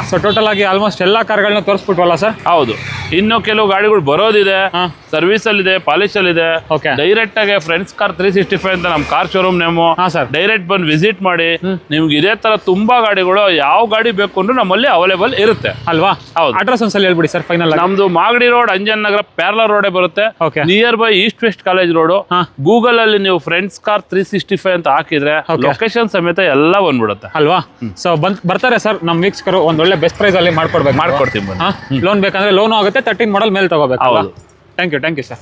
ಸೊ ಟೋಟಲ್ ಆಗಿ ಆಲ್ಮೋಸ್ಟ್ ಎಲ್ಲಾ ಕಾರ್ಗಳನ್ನ ತೋರಿಸ್ಬಿಟ್ವಲ್ಲ ಸರ್? ಹೌದು, ಇನ್ನು ಕೆಲವು ಗಾಡಿಗಳು ಬರೋದಿದೆ, ಹಾ. ಸರ್ವಿಸ್ ಅಲ್ಲಿ ಇದೆ, ಪಾಲಿಶ್ ಅಲ್ಲಿ ಇದೆ. ಓಕೆ. ಡೈರೆಕ್ಟ್ ಆಗಿ ಫ್ರೆಂಡ್ಸ್ ಕಾರ್ 365 ಅಂತ ನಮ್ಮ ಕಾರ್ ಶೋರೂಮ್ ನೇಮು. ಹಾ ಸರ್. ಡೈರೆಕ್ಟ್ ಬಂದು ವಿಸಿಟ್ ಮಾಡಿ. ನಿಮ್ಗೆ ಇದೇ ತರ ತುಂಬಾ ಗಾಡಿಗಳು, ಯಾವ ಗಾಡಿ ಬೇಕು ಅಂದ್ರೆ ನಮ್ಮಲ್ಲಿ ಅವೈಲೇಬಲ್ ಇರುತ್ತೆ ಅಲ್ವಾ? ಹೌದು. ಅಡ್ರೆಸ್ ಒಂದ್ಸಲ ಹೇಳ್ಬಿಡಿ ಸರ್ ಫೈನಲ್. ನಮ್ದು ಮಾಗಡಿ ರೋಡ್, ಅಂಜನ್ ನಗರ ಪ್ಯಾರಲರ್ ರೋಡೇ ಬರುತ್ತೆ. Okay. Near by East West College road. ಹಾ. ಗೂಗಲ್ ಅಲ್ಲಿ ನೀವು ಫ್ರೆಂಡ್ಸ್ ಕಾರ್ 365 ಅಂತ ಹಾಕಿದ್ರೆ ಓಕೆ. ಲೊಕೇಶನ್ ಸಮೇತ ಎಲ್ಲ ಬಂದ್ಬಿಡುತ್ತೆ. ಅಲ್ವಾ? ಸೊ ಬರ್ತಾರೆ ಸರ್ ನಮ್ಮ ವೀಕ್ಷಕರು, ಒಂದ್ ಒಳ್ಳೆ ಬೆಸ್ಟ್ ಪ್ರೈಸ್ ಅಲ್ಲಿ ಮಾಡ್ಕೊಡ್ಬೇಕು. ಮಾಡ್ಕೊಡ್ತೀನಿ ಬನ್ನಿ. ಲೋನ್ ಬೇಕಂದ್ರೆ ಲೋನ್ ಆಗುತ್ತೆ. 13 ಮಾಡಲ್ ಮೇಲೆ ತಗೋಬೇಕು. ಹೌದು. Thank you sir.